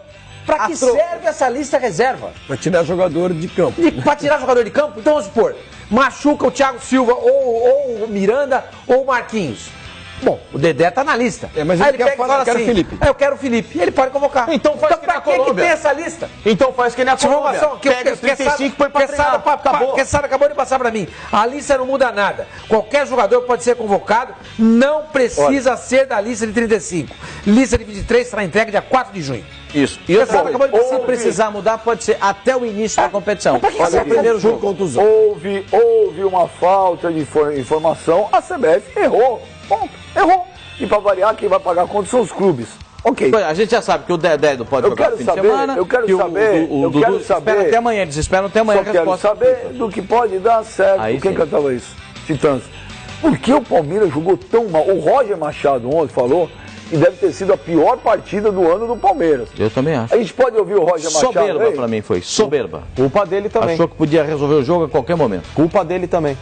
para que serve essa lista reserva? Para tirar jogador de campo. Para tirar jogador de campo? Então vamos supor, machuca o Thiago Silva, ou o Miranda, ou o Marquinhos. Bom, o Dedé tá na lista. Mas aí ele quer falar assim, o Felipe. Eu quero o Felipe. Ele pode convocar. Então faz que nem a Colômbia. Pra que tem essa lista? Então faz que nem a Colômbia. Pega os 35 e põe pra treinar. Acabou. Quesada acabou de passar pra mim. A lista não muda nada. Qualquer jogador pode ser convocado, não precisa ser da lista de 35. Lista de 23 será entregue dia 4 de junho. Isso. E se precisar mudar, pode ser até o início da competição. Olha, o primeiro jogo contusão. Houve uma falta de informação, a CBF errou. Ponto. Errou. E para variar, quem vai pagar conta são os clubes. Ok. A gente já sabe que o Dedé não pode jogar no fim de semana. Eu quero saber. Até amanhã, eles esperam até amanhã a resposta. Eu quero saber do que pode dar certo. Aí quem cantava isso? Titãs. Por que o Palmeiras jogou tão mal? O Roger Machado ontem falou que deve ter sido a pior partida do ano do Palmeiras. Eu também acho. A gente pode ouvir o Roger Machado? Soberba para mim foi. Soberba. Culpa dele também. Achou que podia resolver o jogo a qualquer momento. Culpa dele também.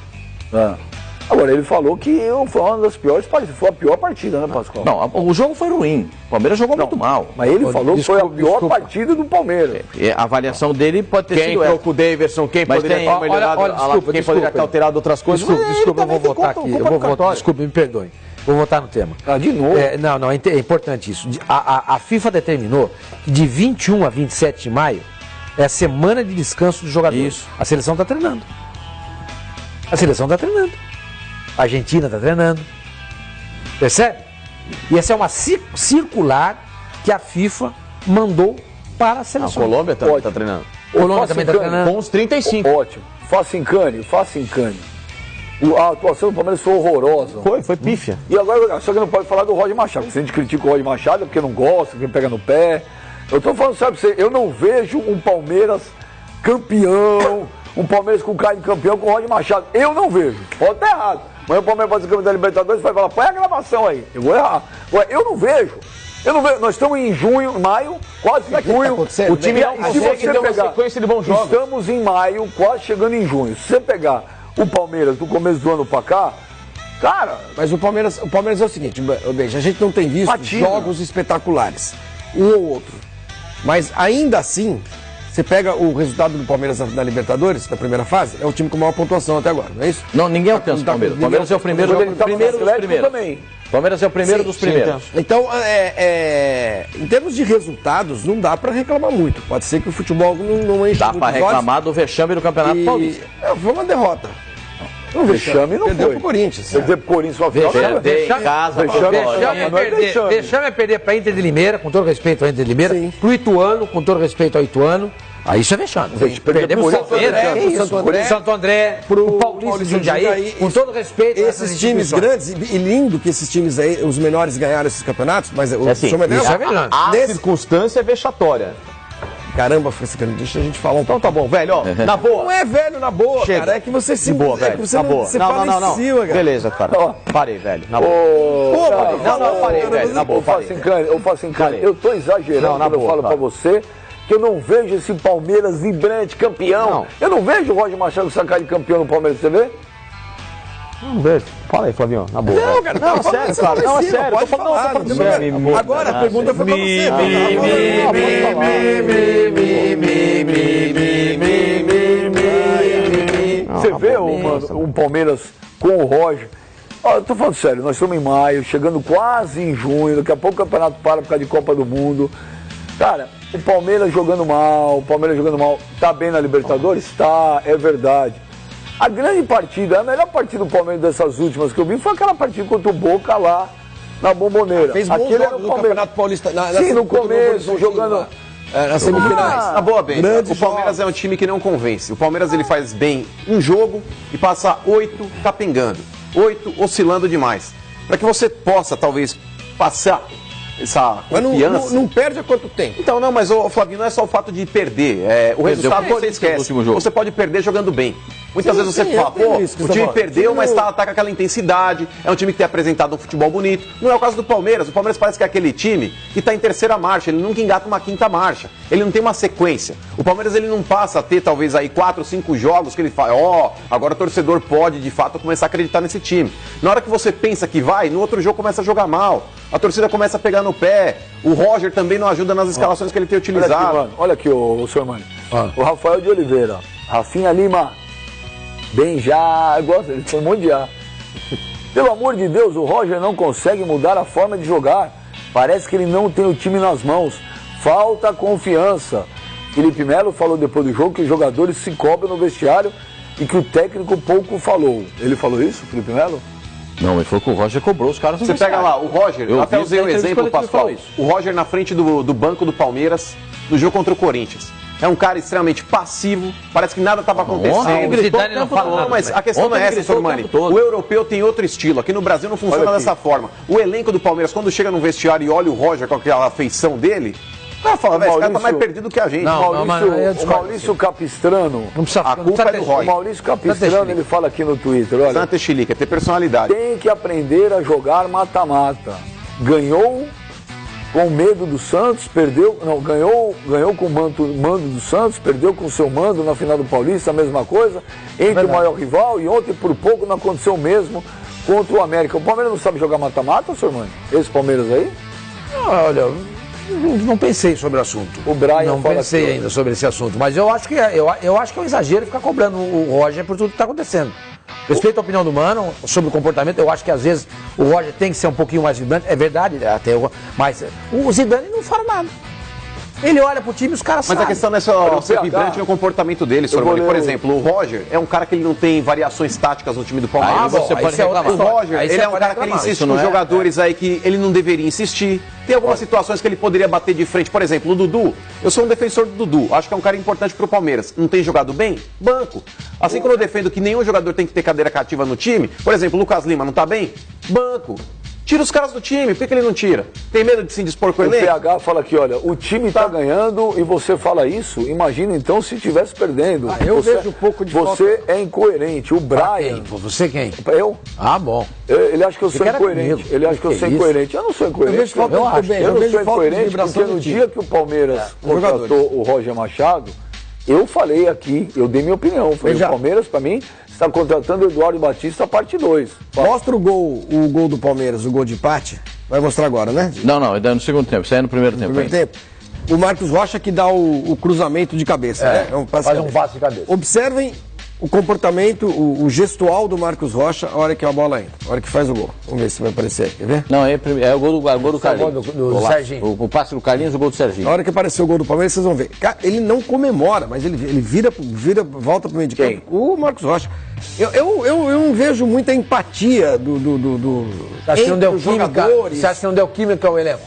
Agora, ele falou que foi uma das piores partidas. Foi a pior partida, né, Pascoal? Não, o jogo foi ruim. O Palmeiras jogou muito mal. Mas ele falou que foi a pior partida do Palmeiras. A avaliação dele pode ter sido Quem entrou com o Daverson, quem poderia ter melhorado, quem poderia ter alterado outras coisas. Desculpa, eu vou votar aqui. Desculpa, me perdoe. Vou votar no tema. De novo? Não, é importante isso. A FIFA determinou que de 21 a 27 de maio é a semana de descanso dos jogadores. Isso. A seleção está treinando. A Argentina está treinando. Percebe? E essa é uma circular que a FIFA mandou para a seleção. A Colômbia também está treinando. Colômbia também está treinando. Com os 35. Ótimo. Faça encane. A atuação do Palmeiras foi horrorosa. Foi pífia. E agora, só que não pode falar do Roger Machado. Porque se a gente critica o Roger Machado é porque não gosta, porque pega no pé. Eu estou falando, sabe, eu não vejo um Palmeiras campeão, um Palmeiras com cara de campeão com o Roger Machado. Eu não vejo. Pode estar errado. Mas o Palmeiras pode ser campeão da Libertadores e vai falar, põe a gravação aí. Eu vou errar. Eu não vejo. Eu não vejo, nós estamos em junho, maio, quase junho. O time não consegue ter uma sequência de bons jogos. Estamos em maio, quase chegando em junho. Se você pegar o Palmeiras do começo do ano pra cá, cara... Mas o Palmeiras é o seguinte, Benja, a gente não tem visto jogos espetaculares, um ou outro. Mas ainda assim, você pega o resultado do Palmeiras na Libertadores, da primeira fase, é o time com maior pontuação até agora, não é isso? Não, ninguém alcança o Palmeiras. O Palmeiras é o primeiro dos primeiros. Também. Palmeiras é o primeiro dos primeiros. Então, em termos de resultados, não dá pra reclamar muito. Pode ser que o futebol não enche Dá muito pra os olhos. reclamar do vexame do Campeonato Paulista. Foi uma derrota. O vexame não Perdeu foi. pro Corinthians. Perdeu pro Corinthians só final. Perder em casa, Vexame é perder pra Inter de Limeira, com todo respeito ao Inter de Limeira, pro Ituano, com todo respeito ao Ituano. Aí isso é vexame. Perder pro Santo André, Santo André, pro Paulista de Jundiaí, com todo respeito. Esses times grandes, e lindo que esses times aí, os menores ganharam esses campeonatos, mas o assim, São Medeiros, a circunstância é vexatória. Caramba, deixa a gente falar um pouco. Então tá bom, velho, ó, na boa. Não é velho na boa, Chega. cara, é que você se... De boa, velho, você na boa. Você fala em cima, cara. Beleza, cara. Parei, velho, na boa. Parei, velho, na boa. Eu faço em cara, eu tô exagerando quando eu falo pra você que eu não vejo esse Palmeiras vibrante, campeão. Não. Eu não vejo o Roger Machado sacar de campeão no Palmeiras, você vê? Não vejo. Fala aí, Flavinho, na boa. Não, cara, não, sério, cara. Não, é sério. Pode falar, não tem problema. Agora a pergunta foi pra você. Você vê, mano, um Palmeiras com o Roger. Ó, eu tô falando sério, nós estamos em maio, chegando quase em junho, daqui a pouco o campeonato para por causa de Copa do Mundo. Cara, o Palmeiras jogando mal, tá bem na Libertadores? Tá, é verdade. A grande partida, a melhor partida do Palmeiras dessas últimas que eu vi foi aquela partida contra o Boca lá na Bomboneira. Fez bons jogos no Campeonato Paulista. Sim, no começo, jogando... nas semifinais. Na boa, bem. O Palmeiras é um time que não convence. O Palmeiras ele faz bem um jogo e passa 8 capengando. 8 oscilando demais. Para que você possa, talvez, passar essa confiança. Mas não perde há quanto tempo? Então, não, mas o Flavinho, não é só o fato de perder. O resultado você esquece. Você pode perder jogando bem. Muitas vezes você fala, o time perdeu, mas tá com aquela intensidade. É um time que tem apresentado um futebol bonito. Não é o caso do Palmeiras. O Palmeiras parece que é aquele time que tá em terceira marcha. Ele nunca engata uma quinta marcha. Ele não tem uma sequência. O Palmeiras ele não passa a ter talvez aí 4 ou 5 jogos que ele fala, agora o torcedor pode de fato começar a acreditar nesse time. Na hora que você pensa que vai, no outro jogo começa a jogar mal. A torcida começa a pegar no pé. O Roger também não ajuda nas escalações que ele tem utilizado. Olha aqui, o senhor Mano. O Rafael de Oliveira. Rafinha Lima. Bem já, gosta, ele tem um monte de ar. Pelo amor de Deus, o Roger não consegue mudar a forma de jogar. Parece que ele não tem o time nas mãos. Falta confiança. Felipe Melo falou depois do jogo que os jogadores se cobram no vestiário e que o técnico pouco falou. Ele falou isso, Felipe Melo? Não, ele falou que o Roger cobrou os caras. Você pega lá, o Roger, eu até usei um exemplo, Pascoal. O Roger na frente do banco do Palmeiras, no jogo contra o Corinthians. É um cara extremamente passivo, parece que nada estava acontecendo. O Zidane não fala nada. Mas a questão não é essa, Sormani. O europeu tem outro estilo. Aqui no Brasil não funciona dessa forma. O elenco do Palmeiras, quando chega no vestiário e olha o Roger com aquela feição dele, o cara fala, velho, esse cara tá mais perdido que a gente. O Maurício Capistrano, a culpa é do Roger. O Maurício Capistrano, ele fala aqui no Twitter, olha, Santa Chilica, ter personalidade. Tem que aprender a jogar mata-mata. Ganhou com medo do Santos, perdeu, não, ganhou com o mando do Santos, perdeu com o seu mando na final do Paulista, a mesma coisa, entre o maior rival, e ontem por pouco não aconteceu o mesmo contra o América. O Palmeiras não sabe jogar mata-mata, senhor Mano? Esse Palmeiras aí? Olha, não pensei sobre o assunto. O Brian não pensei ainda sobre esse assunto, mas eu acho que é um exagero ficar cobrando o Roger por tudo que está acontecendo. Respeito a opinião do Mano sobre o comportamento, eu acho que às vezes o Roger tem que ser um pouquinho mais vibrante, é verdade, mas o Zidane não fala nada. Ele olha pro time e os caras sabem. Mas a questão não é só ser vibrante no comportamento dele, senhor Mano. Por exemplo, o Roger é um cara que ele não tem variações táticas no time do Palmeiras. Você pode reclamar. O Roger, ele é um cara que ele insiste com jogadores aí que ele não deveria insistir. Tem algumas situações que ele poderia bater de frente. Por exemplo, o Dudu. Eu sou um defensor do Dudu. Acho que é um cara importante pro Palmeiras. Não tem jogado bem? Banco. Assim como eu defendo que nenhum jogador tem que ter cadeira cativa no time. Por exemplo, o Lucas Lima não tá bem? Banco. Tira os caras do time, por que ele não tira? Tem medo de se indispor com O ele? PH fala aqui, olha, o time tá ganhando e você fala isso, imagina então se estivesse perdendo. Eu vejo um pouco de Você é incoerente. O Brian... Você quem? Eu? Ah, bom. Ele acha que eu sou era incoerente. comigo. Ele acha que eu sou incoerente. Eu não sou incoerente. Eu vejo falta eu de acho. bem, Eu eu não vejo sou falta de incoerente vibração porque do no time. dia que o Palmeiras contratou o Roger Machado, eu falei aqui, eu dei minha opinião. Falei, o Palmeiras, pra mim, está contratando o Eduardo Batista parte 2. Mostra o gol do Palmeiras, o gol de empate. Vai mostrar agora, né? Não, ainda é no segundo tempo. Isso aí é no primeiro tempo. Primeiro tempo. O Marcos Rocha que dá o cruzamento de cabeça, né? Faz um passe de cabeça. Observem o comportamento, o gestual do Marcos Rocha a hora que a bola entra, a hora que faz o gol. Vamos ver se vai aparecer, quer ver? Não, é o gol do Carlinhos. do Serginho. O passe do Carlinhos e o gol do Serginho. Na hora que apareceu o gol do Palmeiras, vocês vão ver. Cara, ele não comemora, mas ele volta pro meio de campo. O Marcos Rocha. Eu não vejo muita empatia Você acha que não deu entre os química? jogadores. Você acha que não deu química ao elenco?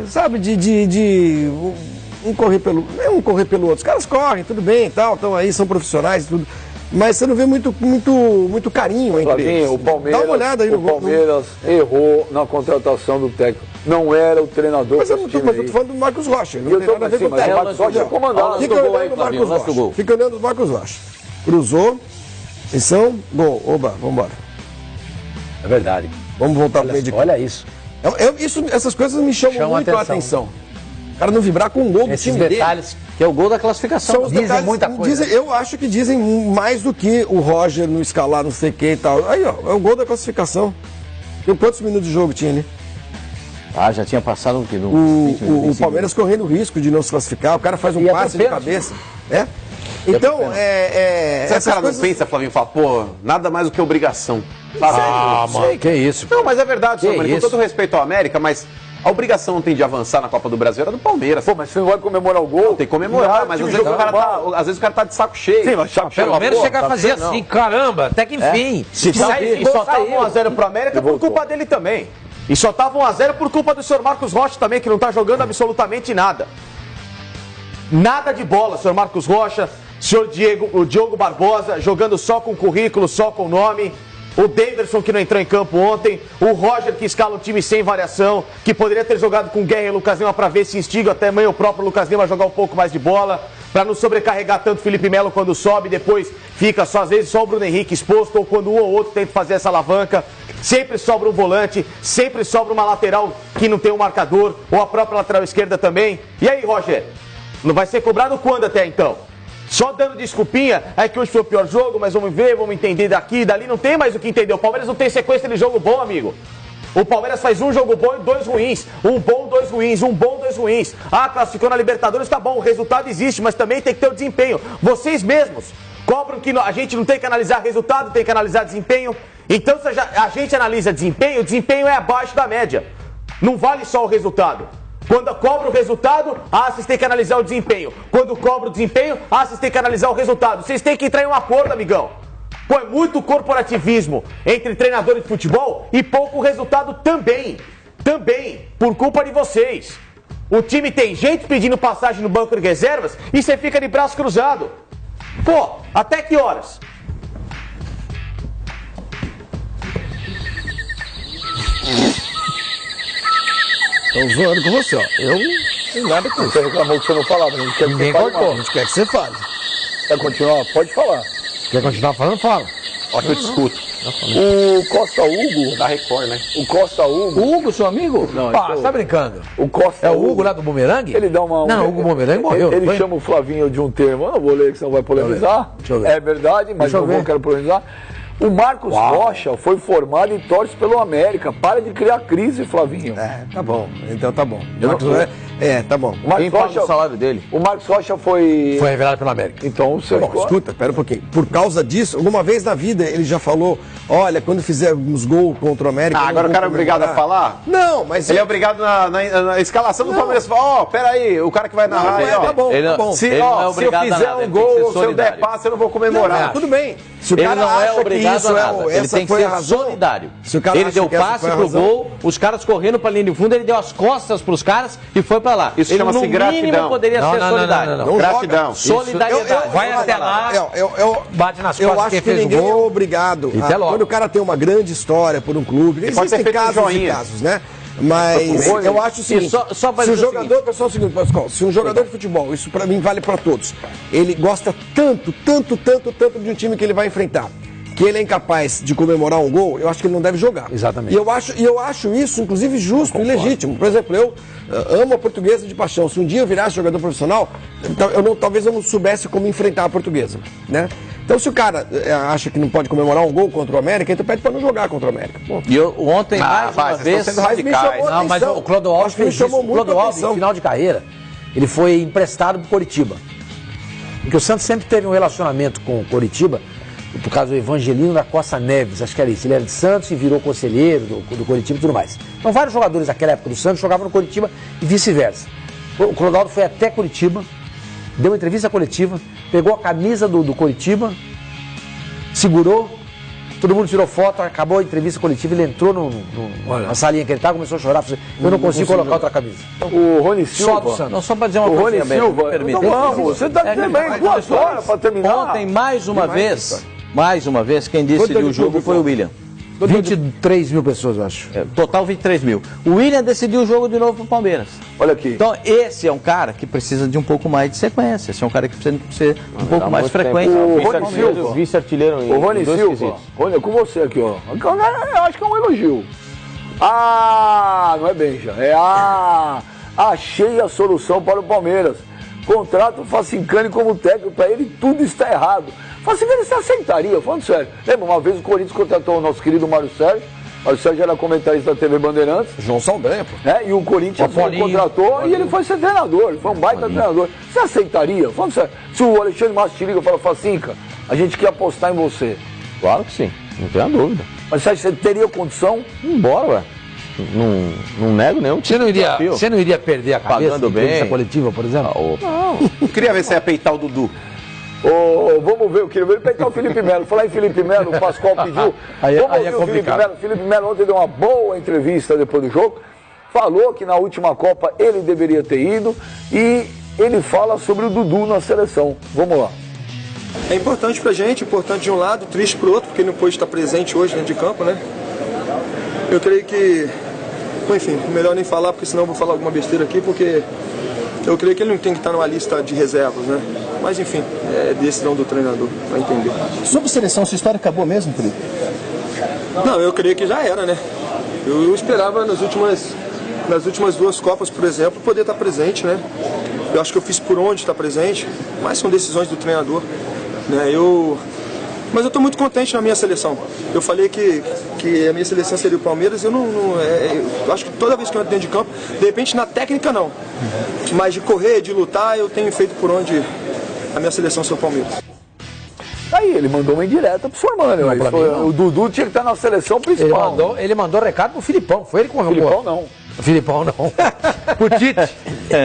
Sabe, um correr pelo outro. Os caras correm, tudo bem e tal, estão aí, são profissionais e tudo. Mas você não vê muito carinho entre Flavinho, eles. o Palmeiras, Dá uma olhada aí no gol. Palmeiras errou na contratação do técnico. Não era o treinador. Mas eu não tô falando do Marcos Rocha. Não Eu tem tô nada a ver com o mas o técnico. Marcos Rocha é comandante. Fica olhando o Marcos Rocha. Fica olhando o Marcos Rocha. Cruzou. Atenção. Gol. Oba, vambora. É verdade. Vamos voltar pro meio de campo. Olha isso. Essas coisas me chamam muito a atenção. O cara não vibrar com um gol do Esses time detalhes. Que é o gol da classificação. São os Dizem detalhes, muita coisa. eu acho que dizem mais do que o Roger no escalar, não sei o que e tal. Aí, ó, é o gol da classificação. Tem quantos minutos de jogo tinha ali? Já tinha passado um quilo. O Palmeiras correndo o risco de não se classificar, o cara faz um passe de cabeça. Né? Então, Sabe o cara não pensa, Flavinho, fala, pô, nada mais do que obrigação. Sabe? Mano, que isso. Não, mas é verdade, senhor, com isso? todo respeito ao América, mas a obrigação tem de avançar na Copa do Brasil era do Palmeiras. Pô, mas você não vai comemorar o gol? Tem que comemorar, mas às vezes o cara tá de saco cheio. Sim, mas Pelo menos chegar a fazer assim, caramba, até que enfim. E só tava 1x0 pro América por culpa dele também. E só tava 1x0 por culpa do senhor Marcos Rocha também, que não tá jogando absolutamente nada. Nada de bola, senhor Marcos Rocha, o Diogo Barbosa, jogando só com currículo, só com nome. O Daverson, que não entrou em campo ontem. O Roger, que escala um time sem variação, que poderia ter jogado com Guerra e Lucas Lima para ver se instiga até amanhã o próprio Lucas Lima a jogar um pouco mais de bola, para não sobrecarregar tanto o Felipe Melo quando sobe, depois fica só, às vezes, só o Bruno Henrique exposto, ou quando um ou outro tenta fazer essa alavanca. Sempre sobra um volante, sempre sobra uma lateral que não tem um marcador, ou a própria lateral esquerda também. E aí, Roger? Não vai ser cobrado quando até então? Só dando desculpinha, é que hoje foi o pior jogo, mas vamos ver, vamos entender daqui e dali. Não tem mais o que entender. O Palmeiras não tem sequência de jogo bom, amigo. O Palmeiras faz um jogo bom e 2 ruins. Um bom, 2 ruins. Um bom, 2 ruins. Classificou na Libertadores, tá bom. O resultado existe, mas também tem que ter o desempenho. Vocês mesmos cobram que a gente não tem que analisar resultado, tem que analisar desempenho. Então, se a gente analisa desempenho, o desempenho é abaixo da média. Não vale só o resultado. Quando cobra o resultado, vocês têm que analisar o desempenho. Quando cobra o desempenho, vocês têm que analisar o resultado. Vocês têm que entrar em um acordo, amigão. Pô, é muito corporativismo entre treinadores de futebol e pouco resultado também. Também, por culpa de vocês. O time tem gente pedindo passagem no banco de reservas e você fica de braço cruzado. Pô, até que horas? Tô zoando com você, ó. Eu não tenho nada com isso. Você reclamou que você não falava. Ninguém cortou. A gente quer que você fale. Quer continuar? Pode falar. Quer continuar falando? Fala. Ó, que eu discuto. O Costa Hugo... Da Record, né? O Costa Hugo... O Hugo, seu amigo? Não, Você tá brincando? O Costa É o Hugo lá do Bumerangue? Ele dá uma... Não, o Hugo Bumerangue morreu. Ele chama o Flavinho de um termo. Eu não vou ler, que você não vai polemizar. Deixa eu ver. É verdade, mas eu não quero polemizar. O Marcos Rocha foi formado e torce pelo América. Para de criar crise, Flavinho. Tá bom. Então tá bom. Tá bom. O Marcos Quem paga Rocha, o salário dele? O Marcos Rocha foi... Foi revelado pelo América. Então você... Bom, escuta, pera um pouquinho. Por causa disso, alguma vez na vida ele já falou, olha, quando fizermos gol contra o América... Agora o cara é obrigado a falar? Não, mas... Ele é obrigado na escalação do Palmeiras. Ó, peraí, o cara que vai narrar aí, ó. Tá bom, Ele tá bom. ele não é Se eu obrigado a fizer nada, um ele tem que gol, ser ou se eu der solidário. passe, eu não vou comemorar. Tudo bem. Se o Ele cara não é acha que obrigado isso a nada. Ele essa tem que foi ser a razão, solidário. se o cara Ele acha deu que essa passe foi a pro razão- gol, os caras correndo pra linha de fundo, ele deu as costas pros caras e foi pra joga lá. Isso Ele, chama-se no gratidão. mínimo, poderia ser solidário. Não Gratidão. Solidariedade. Vai até lá, bate nas Eu costas acho quem que fez o ninguém é gol. obrigado. E até logo. Quando o cara tem uma grande história por um clube, pode existem ter feito um casos e joinha. casos, né? Mas eu acho o seguinte, só pra se o dizer o jogador, pessoal, é o seguinte, Pascoal, se um jogador de futebol, isso pra mim vale pra todos, ele gosta tanto de um time que ele vai enfrentar, que ele é incapaz de comemorar um gol, eu acho que ele não deve jogar. Exatamente. E eu acho isso, inclusive, justo e legítimo. Por exemplo, eu amo a Portuguesa de paixão. Se um dia eu virasse jogador profissional, talvez eu não soubesse como enfrentar a Portuguesa, né? Então, se o cara acha que não pode comemorar um gol contra o América, então pede para não jogar contra o América. Pô. E eu, ontem, mais uma vocês vez... estão sendo radicais. Não, mas o Clodoaldo Acho que me fez isso. chamou O muito a Clodoaldo, atenção. no final de carreira, ele foi emprestado pro Coritiba. Porque o Santos sempre teve um relacionamento com o Coritiba, por causa do Evangelino da Costa Neves, acho que era isso. Ele era de Santos e virou conselheiro do Coritiba e tudo mais. Então, vários jogadores daquela época do Santos jogavam no Coritiba e vice-versa. O Clodoaldo foi até Coritiba, deu uma entrevista coletiva, pegou a camisa do Coritiba, segurou, todo mundo tirou foto, acabou a entrevista coletiva, ele entrou na salinha que ele estava, começou a chorar, falou, eu não consigo colocar outra camisa. O Rony Só do Silva. Santos. Não, só para dizer uma O Rony coisa, Silva. permita. Então vamos, você está dizendo bem, 2 horas para terminar. Ontem, mais uma vez, quem decidiu o jogo foi o William. 23 mil pessoas, eu acho. Total 23 mil. O William decidiu o jogo de novo pro Palmeiras. Olha aqui. Então, esse é um cara que precisa de um pouco mais de sequência. Esse é um cara que precisa ser um pouco mais frequente. O Rony Silva. Vice-artilheiro em O Rony dois Silva. quesitos. Rony, com você aqui, ó. Eu acho que é um elogio. Não é Benja. Achei a solução para o Palmeiras. Contrato o Facincani como técnico, para ele tudo está errado. Facincani, você aceitaria, falando sério. Lembra, uma vez o Corinthians contratou o nosso querido Mário Sérgio. Mário Sérgio era comentarista da TV Bandeirantes. João Saldanha, pô. E o Corinthians o contratou e ele foi ser treinador. Ele foi um baita treinador. Você aceitaria? Falando sério. Se o Alexandre Márcio te liga e fala, Facinca, a gente quer apostar em você. Claro que sim, não tenha dúvida. Mas você acha que você teria condição? Embora, ué. Não nego nenhum tipo de desafio. Você não iria perder a cabeça Pagando em entrevista bem. coletiva, por exemplo? Eu queria ver se ia peitar o Dudu. Vamos ver, eu queria ver ele peitar o Felipe Melo. Falar em Felipe Melo, o Pascoal pediu. Aí Vamos é ouvir o Felipe complicado. Melo. Felipe Melo ontem deu uma boa entrevista depois do jogo. Falou que na última Copa ele deveria ter ido. E ele fala sobre o Dudu na seleção. Vamos lá. É importante pra gente, importante de um lado, triste pro outro, porque ele não pôde estar presente hoje dentro de campo, né? Eu creio que, bom, enfim, melhor nem falar, porque senão eu vou falar alguma besteira aqui, porque eu creio que ele não tem que estar numa lista de reservas, né? Mas enfim, é decisão do treinador, vai entender. Sobre seleção, sua história acabou mesmo, Felipe? Não, eu creio que já era, né? Eu esperava nas últimas 2 Copas, por exemplo, poder estar presente, né? Eu acho que eu fiz por onde estar presente, mas são decisões do treinador, né? Mas eu estou muito contente na minha seleção. Eu falei que a minha seleção seria o Palmeiras. Eu acho que toda vez que eu entro dentro de campo, de repente na técnica não, mas de correr, de lutar, eu tenho feito por onde a minha seleção ser o Palmeiras. Aí, ele mandou uma indireta pro seu mano. O Dudu tinha que estar na seleção principal. Ele mandou recado pro Filipão. Foi ele que convocou. Filipão não. Filipão não. O Tite.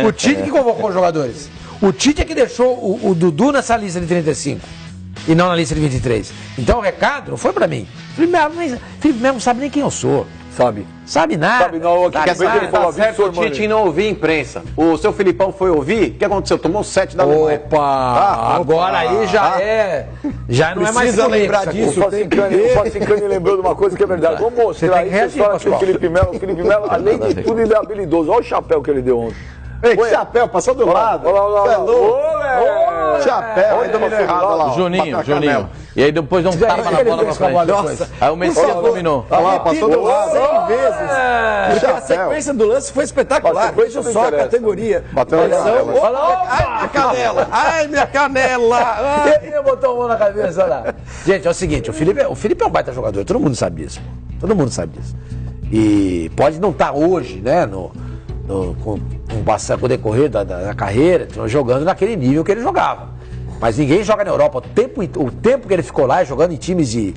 O Tite que convocou os jogadores. O Tite é que deixou o Dudu nessa lista de 35 e não na lista de 23. Então o recado não foi pra mim. Felipe Melo não sabe nem quem eu sou. Sabe nada. Sabe não, Quer saber que ele falou certo o Tite em não ouvir a imprensa. O seu Filipão foi ouvir, o que aconteceu? Tomou 7 da Alemanha. Agora aí já não é mais Precisa polêmico lembrar isso aqui. disso. O Facincani lembrou de uma coisa que é verdade. Vamos mostrar tem que isso. reagir, O Felipe Melo, além de tudo, ele é habilidoso. Olha o chapéu que ele deu ontem. Ei, que chapéu, passou do lado. Olha Chapéu, ainda não errado lá. Juninho. E aí depois deu um tapa na bola pra frente. Nossa. Aí o Messias dominou. Olha lá, passou do lado 100 vezes. Porque a sequência do lance foi espetacular. Veja só a categoria. Bateu na canela. Ai, minha canela. Ai, minha canela. Ele botou a mão na cabeça lá. Gente, é o seguinte, o Felipe é um baita jogador, todo mundo sabe disso. Todo mundo sabe disso. E pode não estar hoje, né, com o decorrer da carreira, jogando naquele nível que ele jogava. Mas ninguém joga na Europa. O tempo que ele ficou lá jogando em times de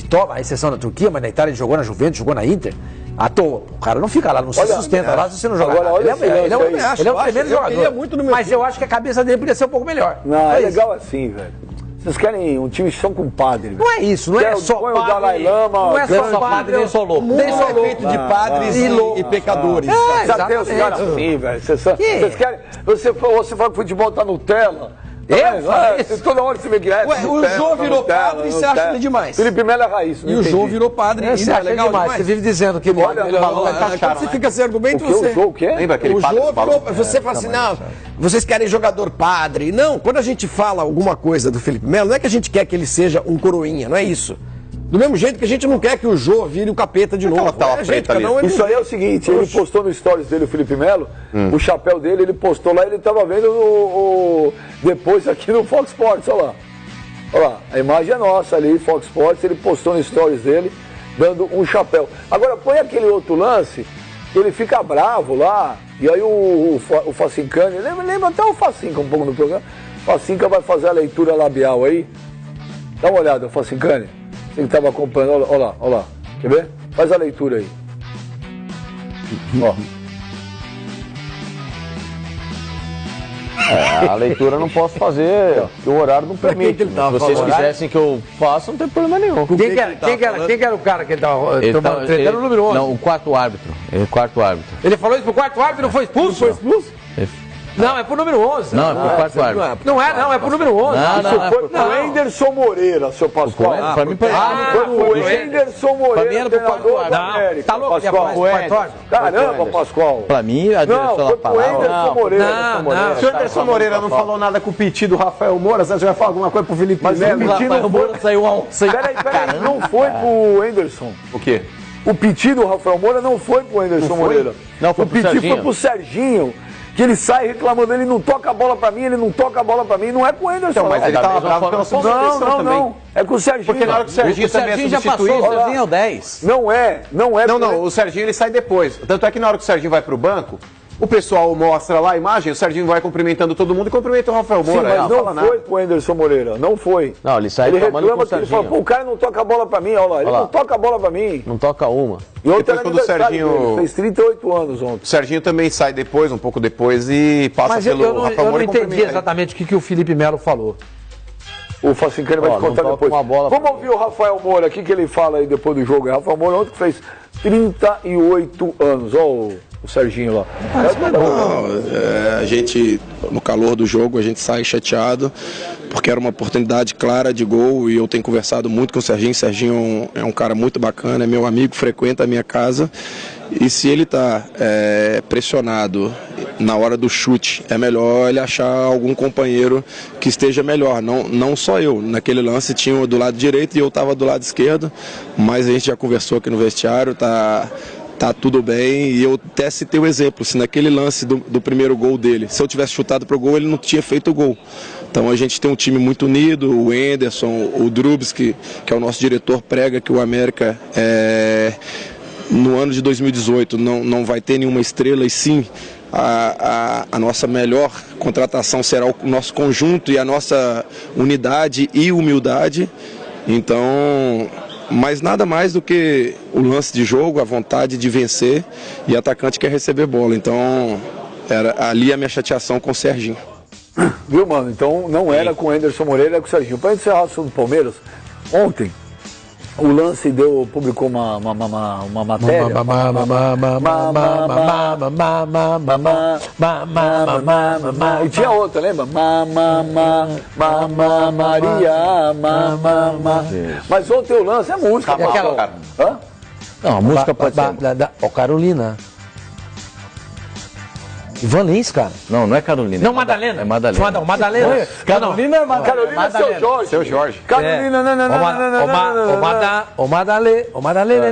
top, a exceção da Turquia, mas na Itália ele jogou na Juventus, jogou na Inter. À toa. O cara não fica lá, não se sustenta lá se você não jogar. Agora, olha ele é um tremendo jogador. Mas eu acho que a cabeça dele podia ser um pouco melhor. Não, é legal assim, velho. Vocês querem um time só com padre. Não é isso, não é só põe padre. o Dalai Lama, não é só padre, nem só louco. Nem só feito de padres e pecadores. Já tem os caras assim, velho. Vocês querem... Você fala que futebol tá Nutella. Toda hora você vê que o Jô virou padre e você acha ele demais. Felipe Melo é raiz. E o Jô virou padre e você acha legal demais. Você vive dizendo que ele você fica sem argumento, você... O quê? Lembra aquele padre? Você fala assim, não, vocês querem jogador padre. Não, quando a gente fala alguma coisa do Felipe Melo, não é que a gente quer que ele seja um coroinha, não é isso. Do mesmo jeito que a gente não quer que o Jô vire o capeta de novo. Isso aí é o seguinte, ele postou no stories dele, o Felipe Melo, o chapéu dele, ele postou lá, ele estava vendo depois aqui no Fox Sports, olha lá. Olha lá, a imagem é nossa ali, Fox Sports, ele postou no stories dele, dando um chapéu. Agora, põe aquele outro lance, ele fica bravo lá, e aí o Facincani, lembra até o Facinca um pouco no programa, o Facinca vai fazer a leitura labial aí, dá uma olhada, Facincani. Você que estava acompanhando, olha lá. Quer ver? Faz a leitura aí. Ó. A leitura eu não posso fazer, porque o horário não permite. Se vocês quisessem que eu faça, não tem problema nenhum. Quem que era o cara que ele estava tretando o número 11? Não, o quarto árbitro. Ele falou isso pro quarto árbitro e não foi expulso? Não foi expulso? Não, é pro número 11. Não, é pro quarto árbitro. Não, é pro número 11. Isso foi pro Enderson Moreira, seu Pascoal. Pra mim, foi pro Enderson Moreira, pra mim era pro quarto árbitro. Tá louco? Caramba, Pascoal. Pra mim, a direção da palavra... Enderson Moreira. Se o Anderson Moreira não falou nada com o piti do Rafael Moura, você vai falar alguma coisa pro Felipe Melo? O Rafael Moura saiu a 11. Peraí, não foi pro Enderson. O quê? O piti do Rafael Moura não foi pro Enderson Moreira. Não, foi pro Serginho. O piti foi pro Serginho. Que ele sai reclamando, ele não toca a bola pra mim, não é com o Anderson. Então, mas ele tava bravo pela substituição também. Não, é com o Serginho. Porque na hora que o Serginho também já passou, o Serginho é o 10. Não, o Serginho ele sai depois. Tanto é que na hora que o Serginho vai pro banco, o pessoal mostra lá a imagem, o Serginho vai cumprimentando todo mundo e cumprimenta o Rafael Moura. Sim, mas não foi pro Anderson Moreira, não foi. Não, ele sai reclamando com o Serginho. Ele fala, pô, o cara não toca a bola pra mim, olha lá, ele não toca a bola pra mim. Não toca uma. E ontem quando o Serginho fez 38 anos ontem. O Serginho também sai depois, um pouco depois, e passa pelo Rafael Moura. Eu não entendi exatamente o que o Felipe Melo falou. O Facincani vai te contar depois. Vamos ouvir o Rafael Moura, o que ele fala aí depois do jogo. O Rafael Moura ontem fez 38 anos, ó o Serginho lá. A gente, no calor do jogo, a gente sai chateado, porque era uma oportunidade clara de gol e eu tenho conversado muito com o Serginho. O Serginho é um cara muito bacana, é meu amigo, frequenta a minha casa. E se ele está pressionado na hora do chute, é melhor ele achar algum companheiro que esteja melhor, não só eu. Naquele lance tinha do lado direito e eu estava do lado esquerdo, mas a gente já conversou aqui no vestiário, tá tudo bem, e eu até citei o exemplo, se naquele lance do primeiro gol dele, se eu tivesse chutado pro gol, ele não tinha feito o gol. Então a gente tem um time muito unido, o Enderson, o Drubs, que é o nosso diretor, prega que o América no ano de 2018 não vai ter nenhuma estrela, e sim a nossa melhor contratação será o nosso conjunto e a nossa unidade e humildade. Então, mas nada mais do que o lance de jogo, a vontade de vencer, e o atacante quer receber bola. Então, era ali a minha chateação com o Serginho. Viu, mano? Então não era com o Anderson Moreira, era com o Serginho. Para encerrar o assunto do Palmeiras, ontem o lance publicou uma matéria. E tinha outra, lembra? Maria. Mas ontem o lance é música. Hã? Não, a música pode ser. Ó, Carolina. Ivan Lins, cara. Não é Carolina. Não, Madalena. É Madalena. Não, Madalena. Carolina é Madalena. Carolina é seu Jorge. Seu Jorge. Carolina, O Madalena.